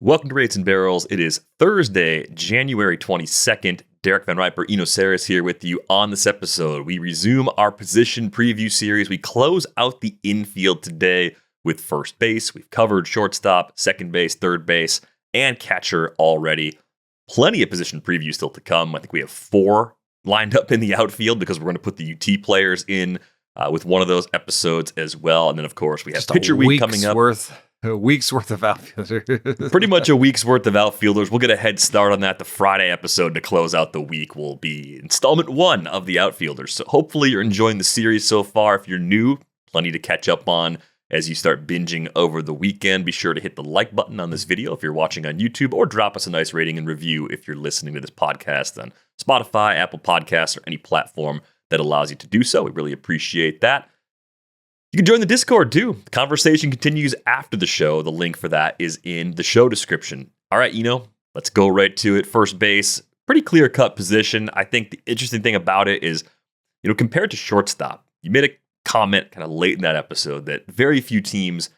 Welcome to Rates and Barrels. It is Thursday, January 22nd. Derek Van Riper, Eno Saris here with you on this episode. We resume our position preview series. We close out the infield today with first base. We've covered shortstop, second base, third base, and catcher already. Plenty of position previews still to come. I think we have 4 lined up in the outfield because we're going to put the UT players in with one of those episodes as well. And then, of course, we have just pitcher week coming up. A week's worth of outfielders. Pretty much a week's worth of outfielders. We'll get a head start on that. The Friday episode to close out the week will be installment 1 of the outfielders. So hopefully you're enjoying the series so far. If you're new, plenty to catch up on as you start binging over the weekend. Be sure to hit the like button on this video if you're watching on YouTube, or drop us a nice rating and review if you're listening to this podcast on Spotify, Apple Podcasts, or any platform that allows you to do so. We really appreciate that. You can join the Discord too. The conversation continues after the show. The link for that is in the show description. All right, let's go right to it. First base, pretty clear-cut position. I think the interesting thing about it is, compared to shortstop, you made a comment kind of late in that episode that very few teams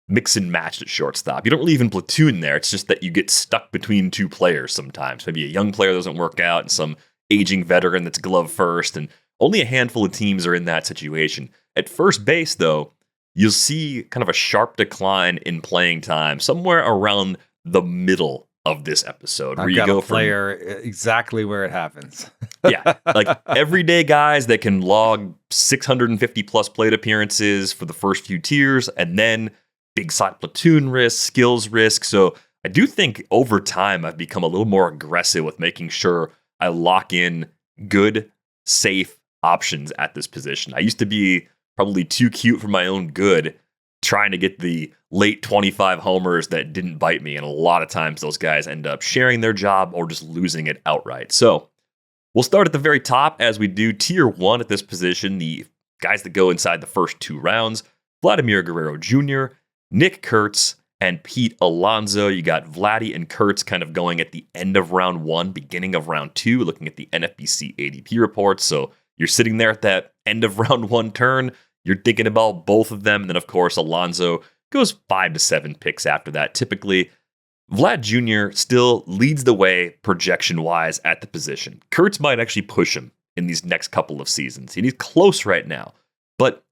mix and match at shortstop. You don't really even platoon there. It's just that you get stuck between 2 players sometimes. Maybe a young player doesn't work out and some aging veteran that's glove first, and only a handful of teams are in that situation. At first base, though, you'll see kind of a sharp decline in playing time somewhere around the middle of this episode. I've got a player exactly where it happens. Yeah, like everyday guys that can log 650 plus plate appearances for the first few tiers, and then big side platoon risk, skills risk. So I do think over time I've become a little more aggressive with making sure I lock in good, safe options at this position. I used to be probably too cute for my own good, trying to get the late 25 homers that didn't bite me. And a lot of times those guys end up sharing their job or just losing it outright. So we'll start at the very top as we do tier 1 at this position. The guys that go inside the first 2 rounds: Vladimir Guerrero Jr., Nick Kurtz, and Pete Alonso. You got Vladdy and Kurtz kind of going at the end of round 1, beginning of round 2, looking at the NFBC ADP reports. So you're sitting there at that end of round 1 turn. You're thinking about both of them. And then, of course, Alonso goes 5 to 7 picks after that. Typically, Vlad Jr. still leads the way projection-wise at the position. Kurtz might actually push him in these next couple of seasons. And he's close right now. But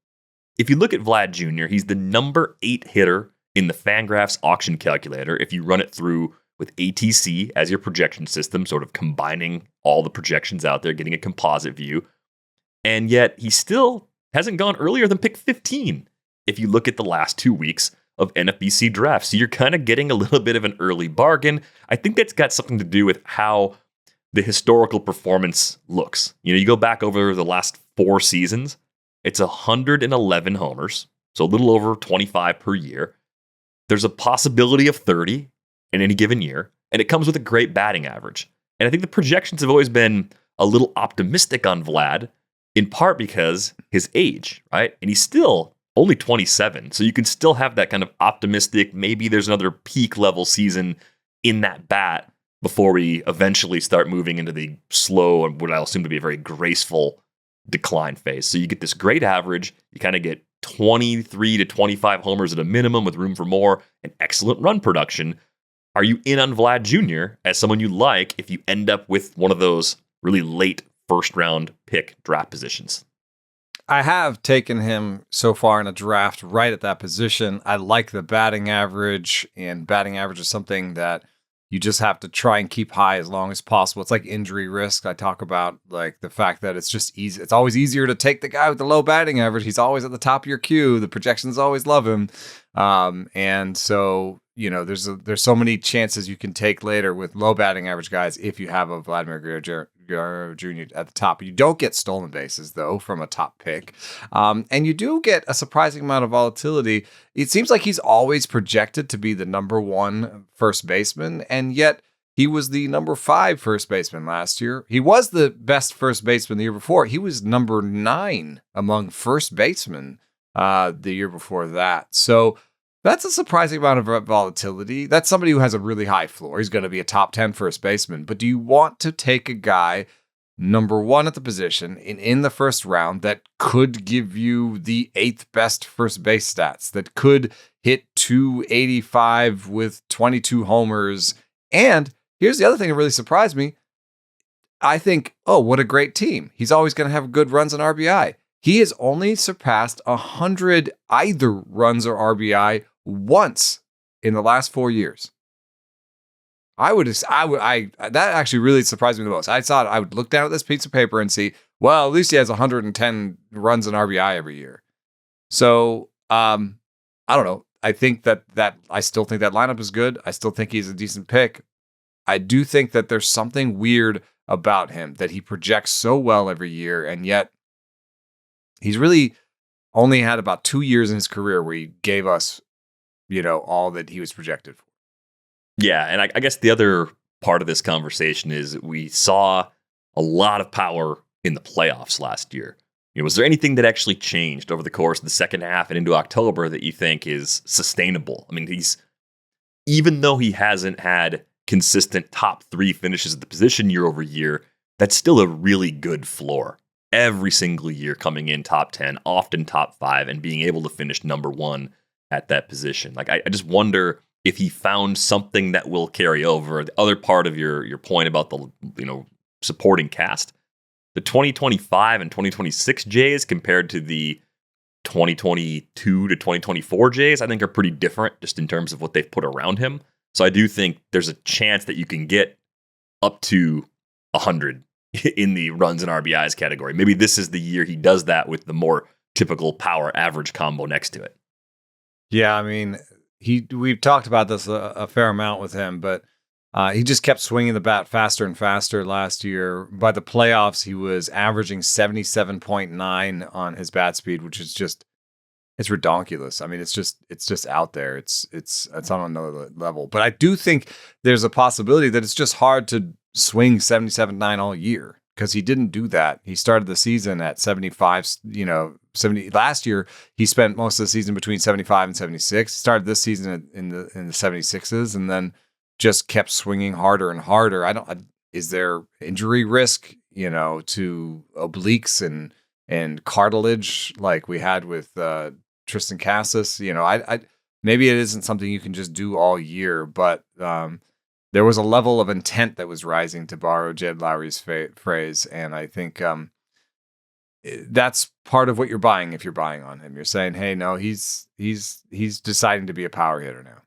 if you look at Vlad Jr., he's the number 8 hitter in the Fangraphs auction calculator. If you run it through with ATC as your projection system, sort of combining all the projections out there, getting a composite view. And yet he still hasn't gone earlier than pick 15 if you look at the last 2 weeks of NFBC drafts. So you're kind of getting a little bit of an early bargain. I think that's got something to do with how the historical performance looks. You go back over the last 4 seasons, it's 111 homers, so a little over 25 per year. There's a possibility of 30 in any given year, and it comes with a great batting average. And I think the projections have always been a little optimistic on Vlad, in part because his age, right? And he's still only 27, so you can still have that kind of optimistic, maybe there's another peak level season in that bat before we eventually start moving into the slow and what I'll assume to be a very graceful decline phase. So you get this great average, you kind of get 23 to 25 homers at a minimum with room for more, and excellent run production. Are you in on Vlad Jr. as someone you like if you end up with one of those really late first round pick draft positions? I have taken him so far in a draft right at that position. I like the batting average, and batting average is something that you just have to try and keep high as long as possible. It's like injury risk. I talk about like the fact that it's just easy. It's always easier to take the guy with the low batting average. He's always at the top of your queue. The projections always love him. And so, there's so many chances you can take later with low batting average guys if you have a Vladimir Guerrero Jr. at the top. You don't get stolen bases, though, from a top pick. And you do get a surprising amount of volatility. It seems like he's always projected to be the number 1 first baseman, and yet he was the number 5 first baseman last year. He was the best first baseman the year before. He was number 9 among first basemen the year before that. So that's a surprising amount of volatility. That's somebody who has a really high floor. He's going to be a top 10 first baseman. But do you want to take a guy number 1 at the position in the first round that could give you the 8th best first base stats, that could hit 285 with 22 homers. And here's the other thing that really surprised me. I think, oh, what a great team. He's always going to have good runs and RBI. He has only surpassed 100 either runs or RBI once in the last 4 years. That actually really surprised me the most. I thought I would look down at this piece of paper and see, well, at least he has 110 runs and RBI every year. So, I don't know. I think that I still think that lineup is good. I still think he's a decent pick. I do think that there's something weird about him, that he projects so well every year, and yet he's really only had about 2 years in his career where he gave us, all that he was projected for. Yeah, and I guess the other part of this conversation is we saw a lot of power in the playoffs last year. Was there anything that actually changed over the course of the second half and into October that you think is sustainable? I mean, even though he hasn't had consistent top 3 finishes at the position year over year, that's still a really good floor. Every single year coming in top 10, often top 5, and being able to finish number 1 at that position. Like, I just wonder if he found something that will carry over. The other part of your point about the supporting cast, the 2025 and 2026 Jays compared to the 2022 to 2024 Jays, I think are pretty different just in terms of what they've put around him. So I do think there's a chance that you can get up to 100 in the runs and RBIs category. Maybe this is the year he does that with the more typical power average combo next to it. Yeah, I mean, we've talked about this a fair amount with him, but he just kept swinging the bat faster and faster last year. By the playoffs, he was averaging 77.9 on his bat speed, which is it's redonkulous. I mean, it's just out there. It's on another level. But I do think there's a possibility that it's just hard to swing 77.9 all year, because he didn't do that. He started the season at 75, 70. Last year, he spent most of the season between 75 and 76. He started this season in the 76s, and then just kept swinging harder and harder. Is there injury risk, to obliques and cartilage like we had with Tristan Casas? Maybe it isn't something you can just do all year, but there was a level of intent that was rising, to borrow Jed Lowry's phrase, and I think that's part of what you're buying if you're buying on him. You're saying, hey, no, he's deciding to be a power hitter now.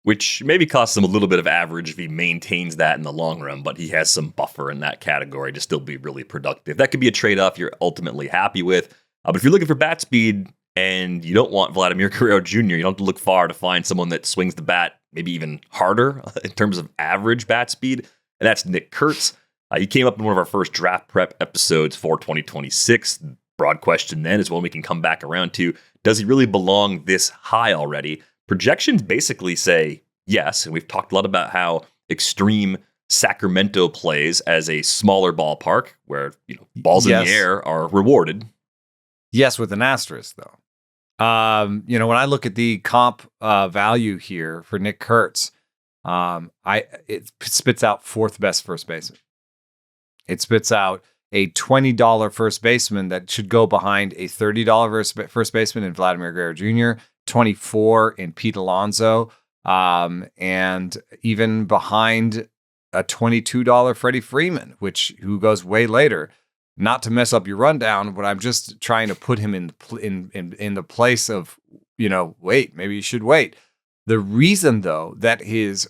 Which maybe costs him a little bit of average if he maintains that in the long run, but he has some buffer in that category to still be really productive. That could be a trade-off you're ultimately happy with. But if you're looking for bat speed and you don't want Vladimir Guerrero Jr., you don't have to look far to find someone that swings the bat maybe even harder in terms of average bat speed, and that's Nick Kurtz. He came up in one of our first draft prep episodes for 2026. Broad question then is one we can come back around to. Does he really belong this high already? Projections basically say yes, and we've talked a lot about how extreme Sacramento plays as a smaller ballpark where balls in the air are rewarded. Yes, with an asterisk, though. When I look at the comp value here for Nick Kurtz, it spits out 4th best first baseman. It spits out a $20 first baseman that should go behind a $30 first baseman in Vladimir Guerrero Jr., $24 in Pete Alonso, and even behind a $22 Freddie Freeman, who goes way later. Not to mess up your rundown, but I'm just trying to put him in the place of, wait, maybe you should wait. The reason, though, that his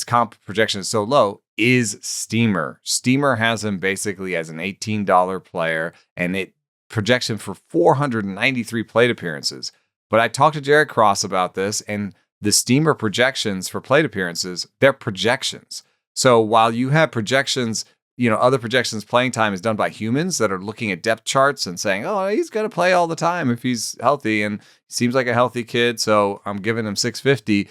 comp projection is so low is Steamer. Steamer has him basically as an $18 player, and it projects him for 493 plate appearances. But I talked to Jared Cross about this, and the Steamer projections for plate appearances, they're projections. So while you have projections, other projections, playing time is done by humans that are looking at depth charts and saying, oh, he's going to play all the time if he's healthy, and he seems like a healthy kid, so I'm giving him 650.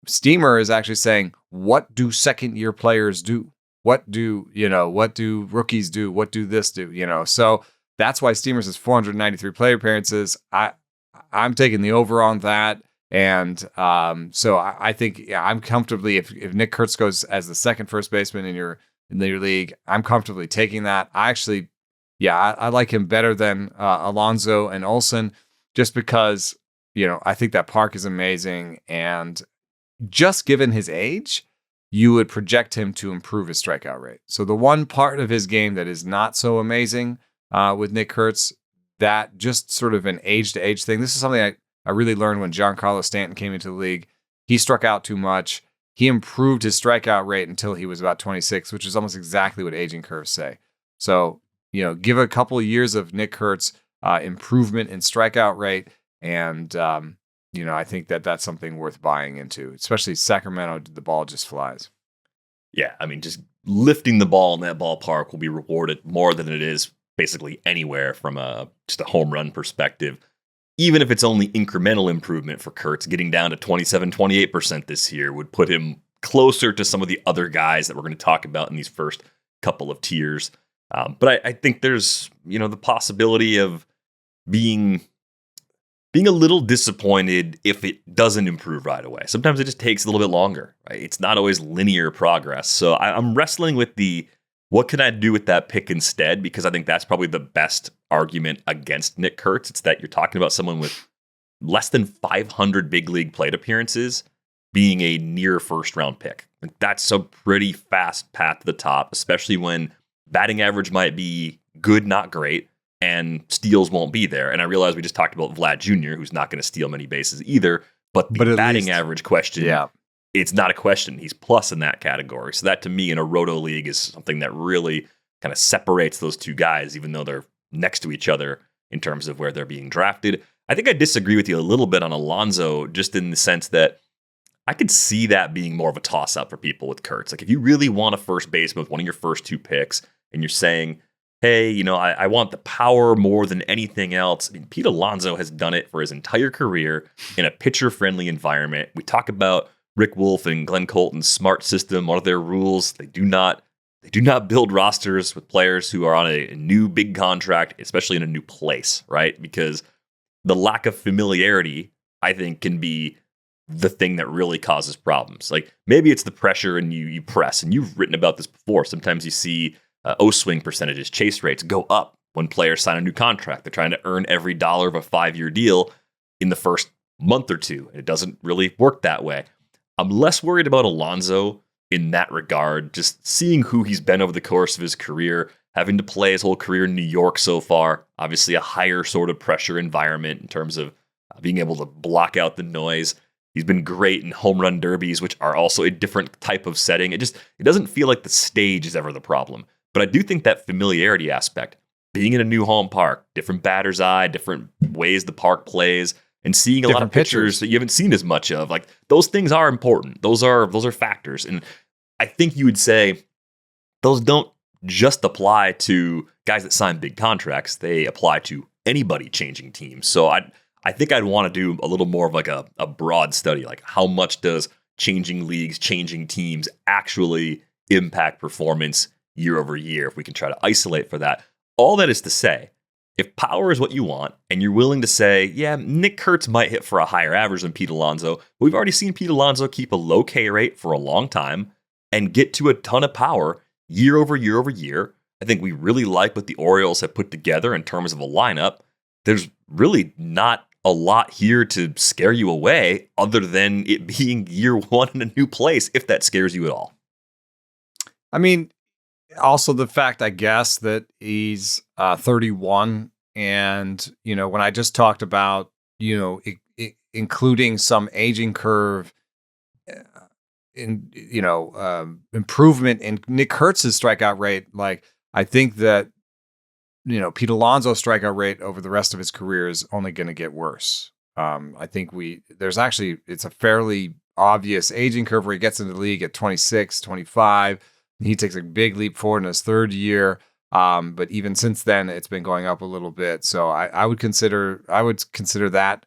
Steamer is actually saying, what do second-year players do? What do rookies do? What do this do? So that's why Steamer says 493 plate appearances. I'm taking the over on that. And so I think I'm comfortably, if Nick Kurtz goes as the second first baseman in your league, I'm comfortably taking that. I like him better than Alonso and Olson, just because I think that park is amazing. And just given his age, you would project him to improve his strikeout rate. So the one part of his game that is not so amazing with Nick Kurtz, that just sort of an age-to-age thing. This is something I really learned when Giancarlo Stanton came into the league. He struck out too much. He improved his strikeout rate until he was about 26, which is almost exactly what aging curves say. So, give a couple of years of Nick Kurtz improvement in strikeout rate, and I think that's something worth buying into, especially Sacramento. The ball just flies. Yeah, I mean, just lifting the ball in that ballpark will be rewarded more than it is basically anywhere from just a home run perspective. Even if it's only incremental improvement for Kurtz, getting down to 27-28% this year would put him closer to some of the other guys that we're going to talk about in these first couple of tiers. But I think there's, the possibility of being a little disappointed if it doesn't improve right away. Sometimes it just takes a little bit longer, right? It's not always linear progress. So I'm wrestling with what can I do with that pick instead? Because I think that's probably the best argument against Nick Kurtz. It's that you're talking about someone with less than 500 big league plate appearances being a near first round pick. That's a pretty fast path to the top, especially when batting average might be good, not great, and steals won't be there. And I realize we just talked about Vlad Jr., who's not going to steal many bases either, but the batting average question, it's not a question. He's plus in that category. So that to me in a roto league is something that really kind of separates those two guys, even though they're next to each other in terms of where they're being drafted. I think I disagree with you a little bit on Alonso, just in the sense that I could see that being more of a toss-up for people with Kurtz. Like if you really want a first baseman with one of your first two picks, and you're saying, hey, I want the power more than anything else. I mean, Pete Alonso has done it for his entire career in a pitcher-friendly environment. We talk about Rick Wolf and Glenn Colton's smart system. One of their rules, they do not build rosters with players who are on a new big contract, especially in a new place, right? Because the lack of familiarity, I think, can be the thing that really causes problems. Like maybe it's the pressure and you press, and you've written about this before. Sometimes you see O-swing percentages, chase rates go up when players sign a new contract. They're trying to earn every dollar of a 5-year deal in the first month or two. It doesn't really work that way. I'm less worried about Alonso in that regard, just seeing who he's been over the course of his career, having to play his whole career in New York so far, obviously a higher sort of pressure environment in terms of being able to block out the noise. He's been great in home run derbies, which are also a different type of setting. It doesn't feel like the stage is ever the problem. But I do think that familiarity aspect, being in a new home park, different batter's eye, different ways the park plays, and seeing a lot of pitchers that you haven't seen as much of, like those things are important. Those are factors. And I think you would say those don't just apply to guys that sign big contracts. They apply to anybody changing teams. So I think I'd want to do a little more of like a broad study, like how much does changing leagues, changing teams actually impact performance year over year, if we can try to isolate for that. All that is to say, if power is what you want, and you're willing to say, yeah, Nick Kurtz might hit for a higher average than Pete Alonso, but we've already seen Pete Alonso keep a low K rate for a long time and get to a ton of power year over year over year. I think we really like what the Orioles have put together in terms of a lineup. There's really not a lot here to scare you away other than it being year one in a new place, if that scares you at all. I mean, also the fact, I guess, that he's 31, and when I just talked about including some aging curve, in improvement in Nick Kurtz's strikeout rate, like I think that Pete Alonso's strikeout rate over the rest of his career is only going to get worse. I think it's a fairly obvious aging curve where he gets into the league at 26, 25. He takes a big leap forward in his third year. But even since then, it's been going up a little bit. So I would consider that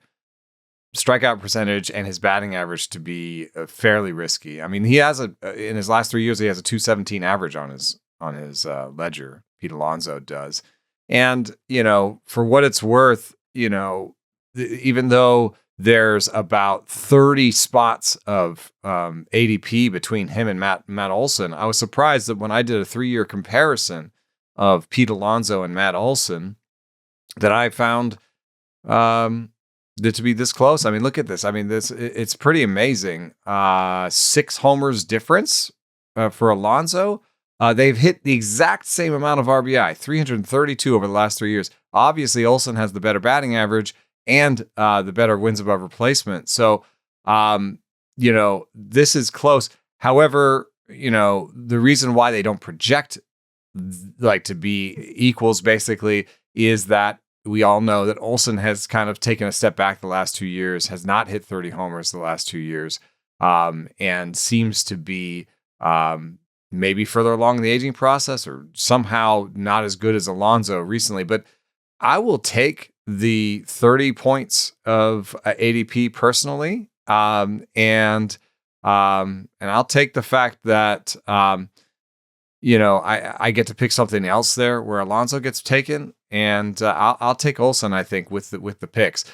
strikeout percentage and his batting average to be fairly risky. I mean, he has in his last 3 years, he has a 217 average on his ledger. Pete Alonso does. And, for what it's worth, even though there's about 30 spots of ADP between him and Matt Olson, I was surprised that when I did a 3-year comparison of Pete Alonso and Matt Olson, that I found to be this close. I mean, look at this. I mean, it's pretty amazing. 6 homers difference for Alonso. They've hit the exact same amount of RBI, 332 over the last 3 years. Obviously, Olson has the better batting average and the better wins above replacement. So, this is close. However, the reason why they don't project like to be equals basically is that we all know that Olson has kind of taken a step back the last 2 years, has not hit 30 homers the last 2 years, and seems to be maybe further along in the aging process or somehow not as good as Alonso recently. But I will take the 30 points of ADP personally, and I'll take the fact that I get to pick something else there where Alonso gets taken, and I'll take Olson. I think with the picks,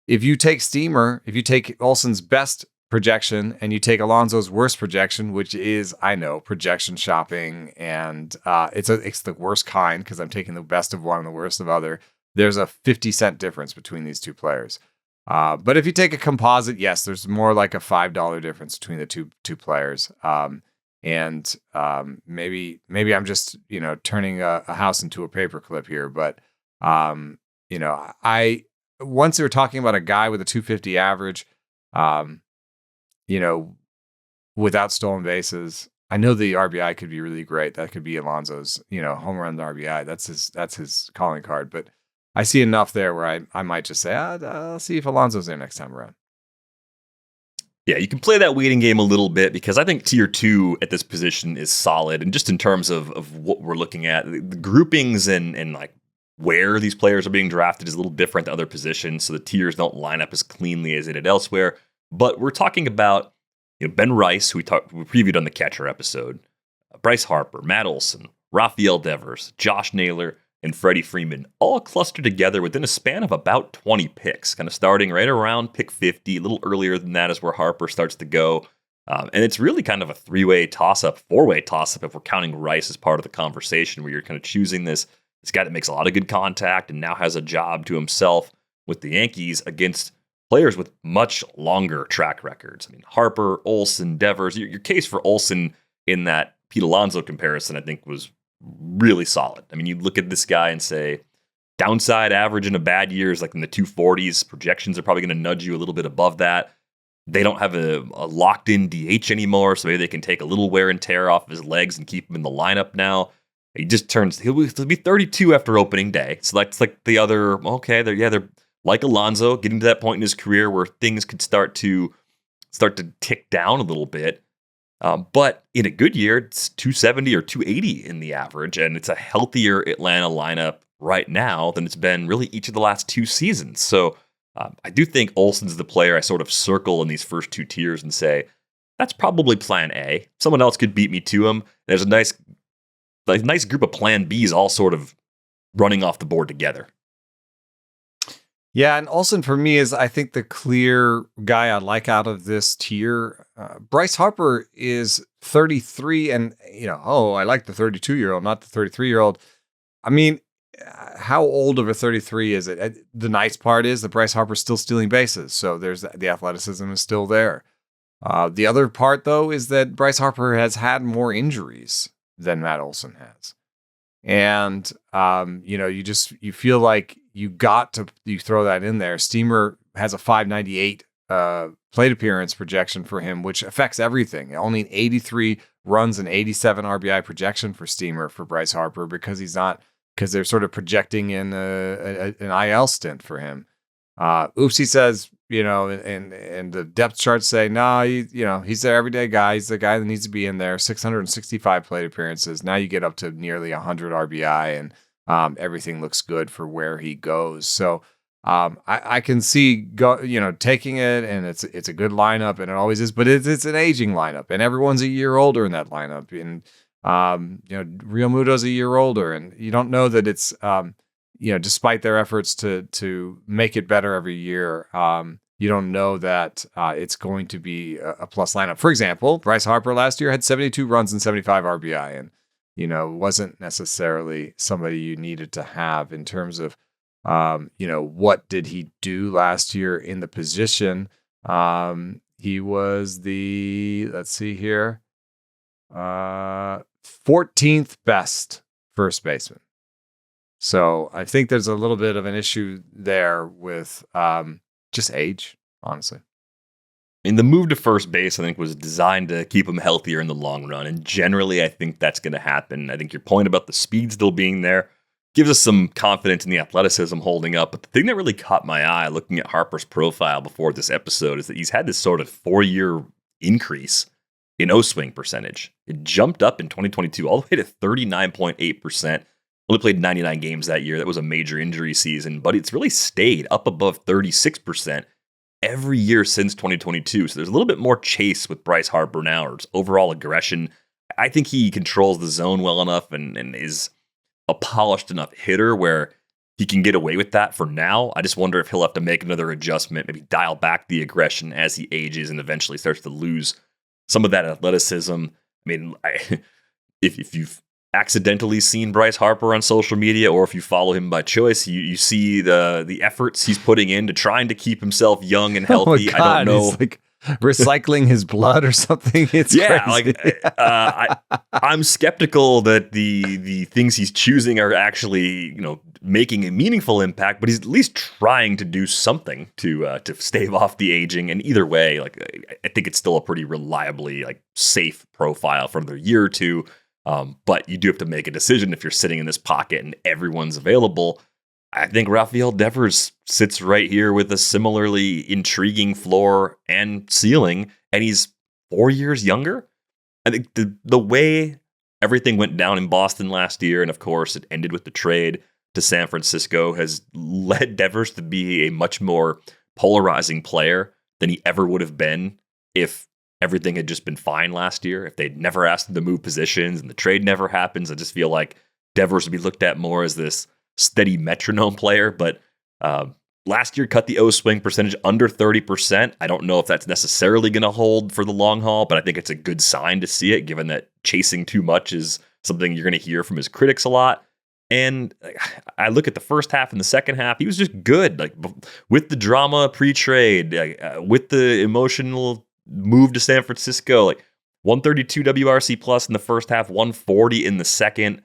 if you take Steamer, if you take Olson's best projection and you take Alonso's worst projection, which is, I know, projection shopping, and it's the worst kind because I'm taking the best of one and the worst of other. There's a 50-cent difference between these two players. But if you take a composite, yes, there's more like a $5 difference between the two players. And maybe I'm just turning a house into a paperclip here, but I once they were talking about a guy with a 250 average, without stolen bases. I know the RBI could be really great. That could be Alonso's, home run RBI. That's his calling card. But I see enough there where I might just say, I'll see if Alonso's there next time around. Yeah, you can play that waiting game a little bit because I think tier 2 at this position is solid. And just in terms of what we're looking at, the groupings and like where these players are being drafted is a little different than other positions. So the tiers don't line up as cleanly as it did elsewhere. But we're talking about Ben Rice, who we previewed on the catcher episode, Bryce Harper, Matt Olson, Rafael Devers, Josh Naylor, and Freddie Freeman, all clustered together within a span of about 20 picks, kind of starting right around pick 50. A little earlier than that is where Harper starts to go. And it's really kind of a 3-way toss-up, 4-way toss-up if we're counting Rice as part of the conversation, where you're kind of choosing this guy that makes a lot of good contact and now has a job to himself with the Yankees against players with much longer track records. I mean, Harper, Olson, Devers. Your case for Olson in that Pete Alonso comparison, I think, was really solid. I mean, you look at this guy and say, downside average in a bad year is like in the 240s. Projections are probably going to nudge you a little bit above that. They don't have a locked-in DH anymore, so maybe they can take a little wear and tear off of his legs and keep him in the lineup now. He'll be 32 after opening day. So that's like the other, okay, they're like Alonso, getting to that point in his career where things could start to tick down a little bit. But in a good year, it's 270 or 280 in the average, and it's a healthier Atlanta lineup right now than it's been really each of the last 2 seasons. So I do think Olson's the player I sort of circle in these first 2 tiers and say, that's probably plan A. Someone else could beat me to him. There's a nice group of plan Bs all sort of running off the board together. Yeah, and Olson for me is, I think, the clear guy I like out of this tier. Bryce Harper is 33, and I like the 32-year-old, not the 33-year-old. I mean, how old of a 33 is it? The nice part is that Bryce Harper's still stealing bases, so there's the athleticism is still there. The other part, though, is that Bryce Harper has had more injuries than Matt Olson has. And, you feel like you throw that in there. Steamer has a 598 plate appearance projection for him, which affects everything. Only an 83 runs and 87 RBI projection for Steamer for Bryce Harper because they're sort of projecting in an IL stint for him. Oopsie says, and the depth charts say, he's their everyday guy. He's the guy that needs to be in there. 665 plate appearances. Now you get up to nearly 100 RBI, and everything looks good for where he goes. So I can see taking it, and it's a good lineup, and it always is. But it's an aging lineup, and everyone's a year older in that lineup. And Real Muto's a year older, and you don't know that it's despite their efforts to make it better every year, you don't know that it's going to be a plus lineup. For example, Bryce Harper last year had 72 runs and 75 RBI, and wasn't necessarily somebody you needed to have in terms of What did he do last year in the position? He was let's see here, 14th best first baseman. So I think there's a little bit of an issue there with just age, honestly. I mean, the move to first base, I think, was designed to keep him healthier in the long run. And generally, I think that's going to happen. I think your point about the speed still being there gives us some confidence in the athleticism holding up. But the thing that really caught my eye looking at Harper's profile before this episode is that he's had this sort of 4-year increase in O-swing percentage. It jumped up in 2022 all the way to 39.8%. Only played 99 games that year. That was a major injury season, but it's really stayed up above 36% every year since 2022. So there's a little bit more chase with Bryce Harper now, or overall aggression. I think he controls the zone well enough and is a polished enough hitter where he can get away with that for now. I just wonder if he'll have to make another adjustment, maybe dial back the aggression as he ages and eventually starts to lose some of that athleticism. I mean, if you've accidentally seen Bryce Harper on social media, or if you follow him by choice, you see the efforts he's putting into trying to keep himself young and healthy. Oh my God, I don't know. He's like recycling his blood or something. It's crazy. I'm skeptical that the things he's choosing are actually, making a meaningful impact, but he's at least trying to do something to stave off the aging. And either way, I think it's still a pretty reliably safe profile for another year or two. But you do have to make a decision if you're sitting in this pocket and everyone's available. I think Rafael Devers sits right here with a similarly intriguing floor and ceiling, and he's 4 years younger. I think the way everything went down in Boston last year, and of course it ended with the trade to San Francisco, has led Devers to be a much more polarizing player than he ever would have been if everything had just been fine last year. If they'd never asked him to move positions and the trade never happens, I just feel like Devers would be looked at more as this steady metronome player. But last year cut the O-swing percentage under 30%. I don't know if that's necessarily going to hold for the long haul, but I think it's a good sign to see it, given that chasing too much is something you're going to hear from his critics a lot. And I look at the first half and the second half, he was just good. With the drama pre-trade, with the emotional move to San Francisco, 132 WRC plus in the first half, 140 in the second.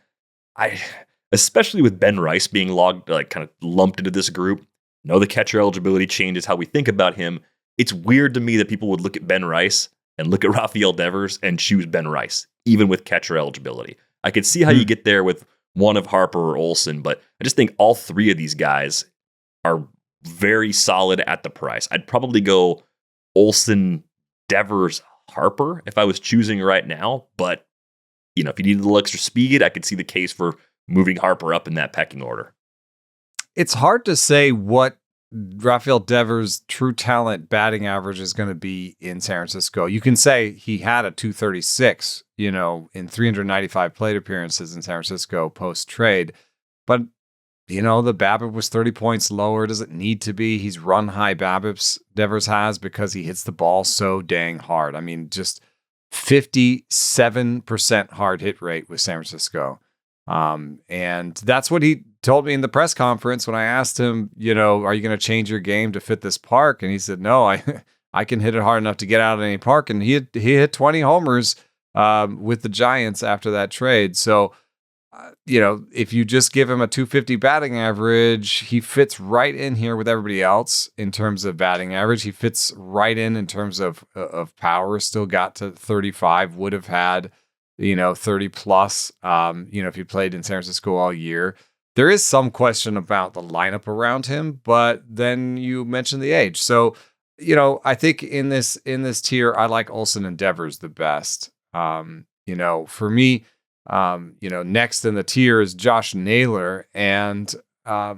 Especially with Ben Rice being logged, kind of lumped into this group. The catcher eligibility changes how we think about him. It's weird to me that people would look at Ben Rice and look at Rafael Devers and choose Ben Rice, even with catcher eligibility. I could see how you get there with one of Harper or Olson, but I just think all three of these guys are very solid at the price. I'd probably go Olson, Devers, Harper if I was choosing right now, but if you need a little extra speed, I could see the case for moving Harper up in that pecking order. It's hard to say what Rafael Devers' true talent batting average is going to be in San Francisco. You can say he had a 236, in 395 plate appearances in San Francisco post-trade, but the BABIP was 30 points lower. Does it need to be? He's run high BABIPs, Devers has, because he hits the ball so dang hard. I mean, just 57% hard hit rate with San Francisco. And that's what he told me in the press conference when I asked him, are you going to change your game to fit this park? And he said, no, I can hit it hard enough to get out of any park. And he hit 20 homers with the Giants after that trade. So, if you just give him a 250 batting average, he fits right in here with everybody else in terms of batting average. He fits right in terms of power. Still got to 35, would have had, 30 plus, if he played in San Francisco all year. There is some question about the lineup around him, but then you mentioned the age. So, I think in this tier, I like Olson and Devers the best. For me, next in the tier is Josh Naylor. And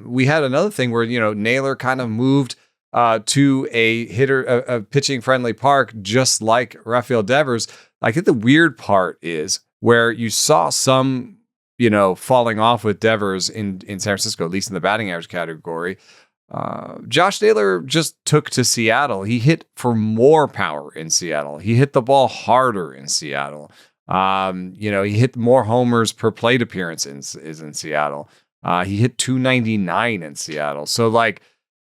we had another thing where, Naylor kind of moved to a pitching friendly park, just like Rafael Devers. I think the weird part is where you saw some, falling off with Devers in San Francisco, at least in the batting average category. Josh Naylor just took to Seattle. He hit for more power in Seattle. He hit the ball harder in Seattle. He hit more homers per plate appearance in Seattle. He hit 299 in Seattle. So like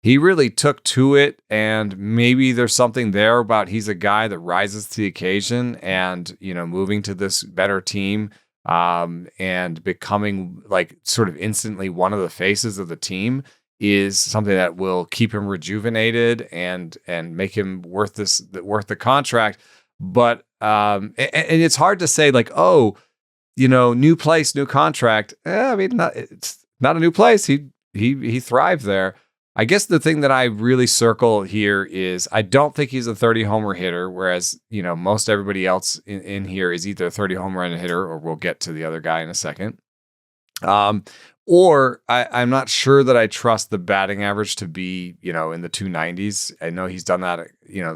he really took to it, and maybe there's something there about he's a guy that rises to the occasion, and moving to this better team and becoming like sort of instantly one of the faces of the team is something that will keep him rejuvenated and make him worth the contract. But and it's hard to say like, oh, new place, new contract. I mean, it's not a new place. He thrived there. I guess the thing that I really circle here is I don't think he's a 30 homer hitter, whereas, most everybody else in here is either a 30 home run hitter, or we'll get to the other guy in a second. Or I'm not sure that I trust the batting average to be, in the 290s. I know he's done that,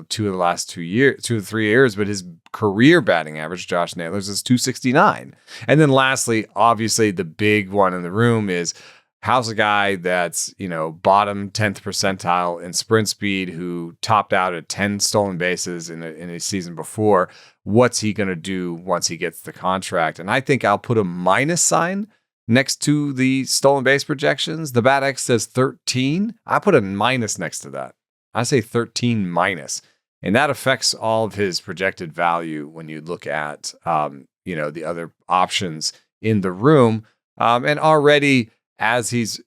2 of the last 2 to 3 years, but his career batting average, Josh Naylor's, is 269. And then lastly, obviously the big one in the room is, how's a guy that's, bottom 10th percentile in sprint speed, who topped out at 10 stolen bases in a season before? What's he going to do once he gets the contract? And I think I'll put a minus sign next to the stolen base projections. The BATX says 13. I put a minus next to that. I say 13 minus. And that affects all of his projected value when you look at, the other options in the room. And already, as he's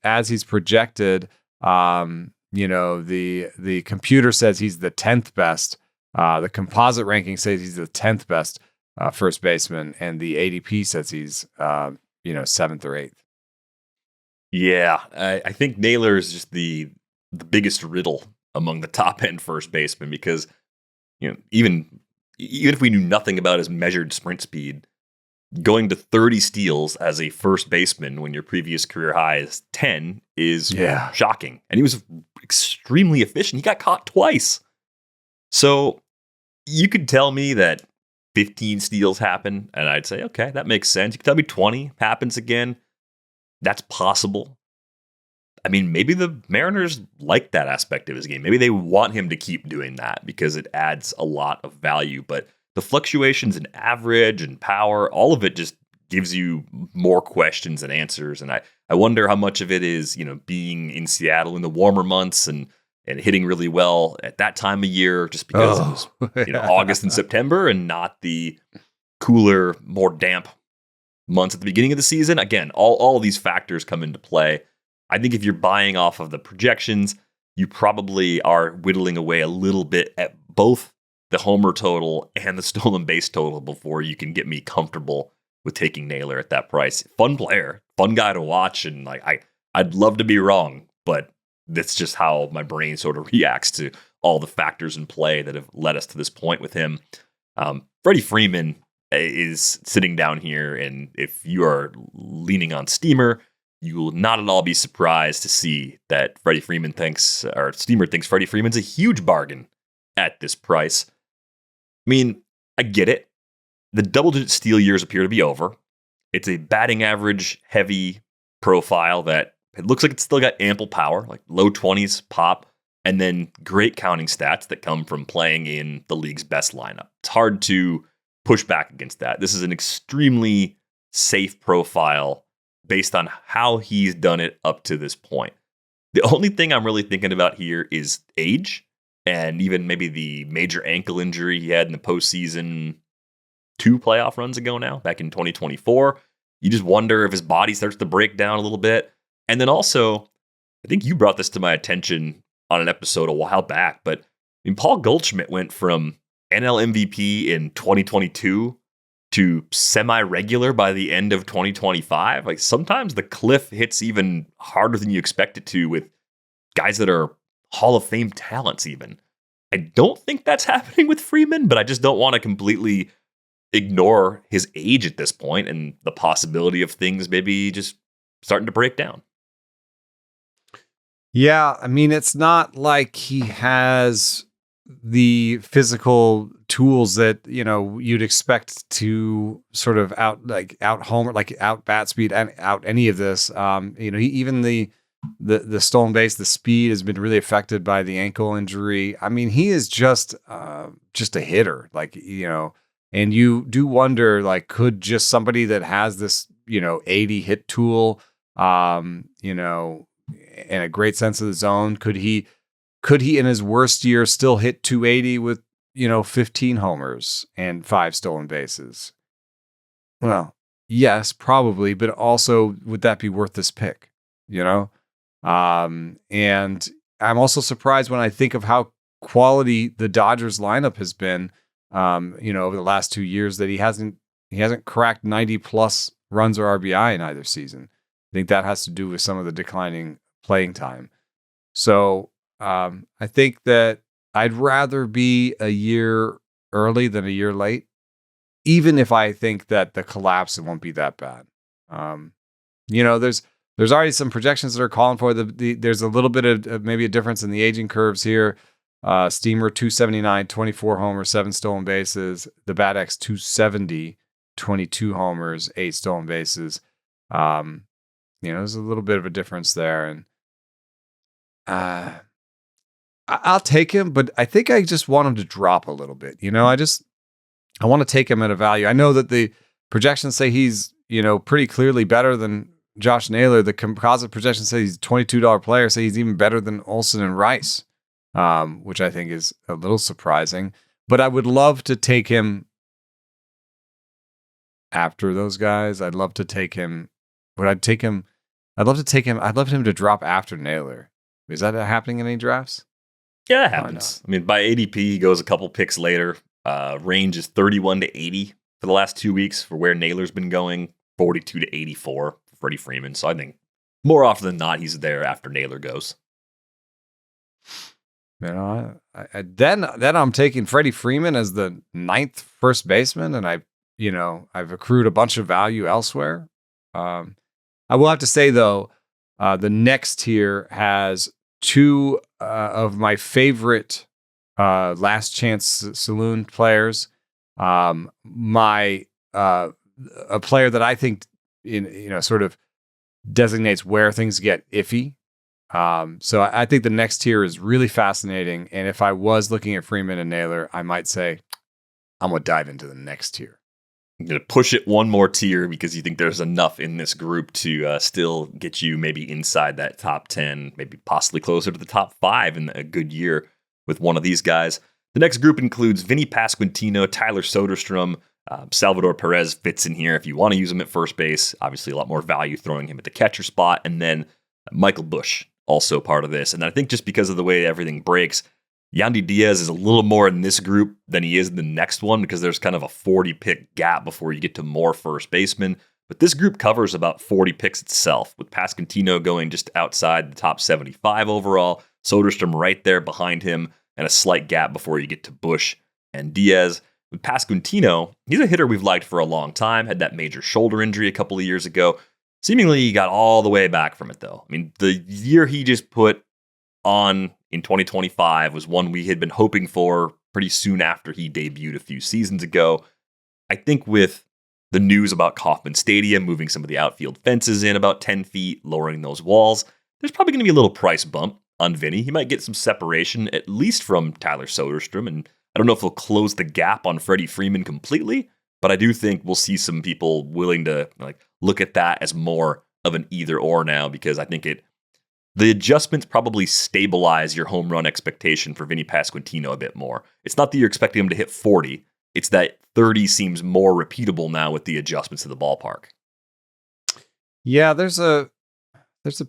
projected, the computer says he's the 10th best. The composite ranking says he's the 10th best first baseman, and the ADP says he's 7th or 8th. Yeah, I think Naylor is just the biggest riddle among the top end first basemen, because even if we knew nothing about his measured sprint speed, going to 30 steals as a first baseman when your previous career high is 10 is shocking. And he was extremely efficient. He got caught twice. So you could tell me that 15 steals happen, and I'd say, okay, that makes sense. You could tell me 20 happens again. That's possible. I mean, maybe the Mariners like that aspect of his game. Maybe they want him to keep doing that because it adds a lot of value. But the fluctuations in average and power, all of it just gives you more questions than answers. And I wonder how much of it is, being in Seattle in the warmer months and hitting really well at that time of year, just because it was August and September and not the cooler, more damp months at the beginning of the season. Again, all of these factors come into play. I think if you're buying off of the projections, you probably are whittling away a little bit at both the homer total and the stolen base total before you can get me comfortable with taking Naylor at that price. Fun player, fun guy to watch, and I'd love to be wrong, but that's just how my brain sort of reacts to all the factors in play that have led us to this point with him. Freddie Freeman is sitting down here, and if you are leaning on Steamer, you will not at all be surprised to see that Steamer thinks Freddie Freeman's a huge bargain at this price. I mean, I get it. The double-digit steal years appear to be over. It's a batting average heavy profile that it looks like it's still got ample power, like low 20s pop, and then great counting stats that come from playing in the league's best lineup. It's hard to push back against that. This is an extremely safe profile based on how he's done it up to this point. The only thing I'm really thinking about here is age, and even maybe the major ankle injury he had in the postseason 2 playoff runs ago now, back in 2024. You just wonder if his body starts to break down a little bit. And then also, I think you brought this to my attention on an episode a while back, but Paul Goldschmidt went from NL MVP in 2022 to semi-regular by the end of 2025. Like, sometimes the cliff hits even harder than you expect it to with guys that are Hall of Fame talents even. I don't think that's happening with Freeman, but I just don't want to completely ignore his age at this point and the possibility of things maybe just starting to break down. Yeah, I mean, it's not like he has the physical tools that, you'd expect to sort of out homer, like out bat speed and out any of this. Even the stolen base, the speed has been really affected by the ankle injury. I mean, he is just a hitter, and you do wonder, could just somebody that has this, 80 hit tool and a great sense of the zone. Could he in his worst year still hit 280 with, 15 homers and 5 stolen bases? Well, yes, probably, but also would that be worth this pick? And I'm also surprised when I think of how quality the Dodgers lineup has been, over the last 2 years, that he hasn't cracked 90 plus runs or RBI in either season. I think that has to do with some of the declining playing time. So I think that I'd rather be a year early than a year late, even if I think that the collapse won't be that bad. There's already some projections that are calling for there's a little bit of maybe a difference in the aging curves here. Steamer 279, 24 homers, 7 stolen bases. The Bat X 270, 22 homers, 8 stolen bases. There's a little bit of a difference there, and I'll take him, but I think I just want him to drop a little bit. I want to take him at a value. I know that the projections say he's, pretty clearly better than Josh Naylor. The composite projections say he's a $22 player, say he's even better than Olson and Rice, which I think is a little surprising. But I would love to take him after those guys. I'd love to take him. I'd love him to drop after Naylor. Is that happening in any drafts? Yeah, it happens. I mean, by ADP, he goes a couple picks later. Range is 31 to 80 for the last 2 weeks for where Naylor's been going, 42 to 84 for Freddie Freeman. So I think more often than not, he's there after Naylor goes. Then I'm taking Freddie Freeman as the 9th first baseman, and I've accrued a bunch of value elsewhere. I will have to say, though, the next tier has 2 of my favorite last chance saloon players. A player that I think sort of designates where things get iffy. So I think the next tier is really fascinating. And if I was looking at Freeman and Naylor, I might say I'm going to dive into the next tier. I'm going to push it one more tier because you think there's enough in this group to still get you maybe inside that top 10, maybe possibly closer to the top 5 in a good year with one of these guys. The next group includes Vinnie Pasquantino, Tyler Soderstrom, Salvador Perez fits in here if you want to use him at first base. Obviously, a lot more value throwing him at the catcher spot. And then Michael Busch, also part of this. And I think just because of the way everything breaks, Yandy Díaz is a little more in this group than he is in the next one because there's kind of a 40-pick gap before you get to more first basemen. But this group covers about 40 picks itself, with Pasquantino going just outside the top 75 overall, Soderstrom right there behind him, and a slight gap before you get to Busch and Díaz. With Pasquantino, he's a hitter we've liked for a long time, had that major shoulder injury a couple of years ago. Seemingly, he got all the way back from it, though. I mean, the year he just put on in 2025 was one we had been hoping for pretty soon after he debuted a few seasons ago. I think with the news about Kauffman Stadium, moving some of the outfield fences in about 10 feet, lowering those walls, there's probably going to be a little price bump on Vinnie. He might get some separation, at least from Tyler Soderstrom, and I don't know if he'll close the gap on Freddie Freeman completely, but I do think we'll see some people willing to look at that as more of an either or now, because I think the adjustments probably stabilize your home run expectation for Vinnie Pasquantino a bit more. It's not that you're expecting him to hit 40. It's that 30 seems more repeatable now with the adjustments to the ballpark. Yeah, there's a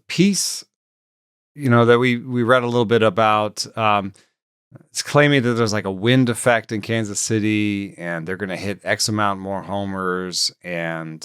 piece, that we read a little bit about. It's claiming that there's like a wind effect in Kansas City, and they're going to hit X amount more homers, and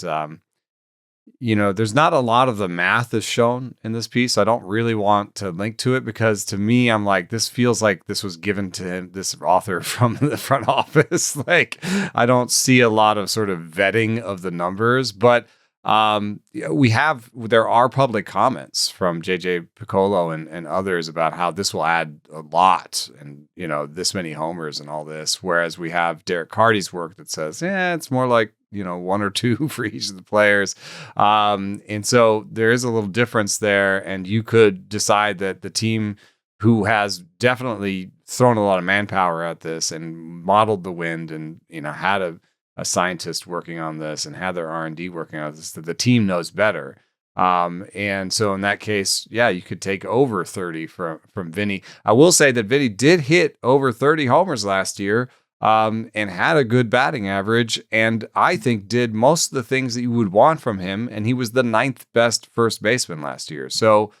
there's not a lot of the math is shown in this piece. I don't really want to link to it because to me, I'm like, this feels like this was given to him, this author from the front office. I don't see a lot of sort of vetting of the numbers, but there are public comments from JJ Piccolo and others about how this will add a lot and, this many homers and all this. Whereas we have Derek Carty's work that says, it's more like, 1 or 2 for each of the players. And so there is a little difference there. And you could decide that the team who has definitely thrown a lot of manpower at this and modeled the wind and, had a scientist working on this and had their R&D working on this, that the team knows better. And so in that case, yeah, you could take over 30 from Vinnie. I will say that Vinnie did hit over 30 homers last year, and had a good batting average, and I think did most of the things that you would want from him. And he was the 9th best first baseman last year. So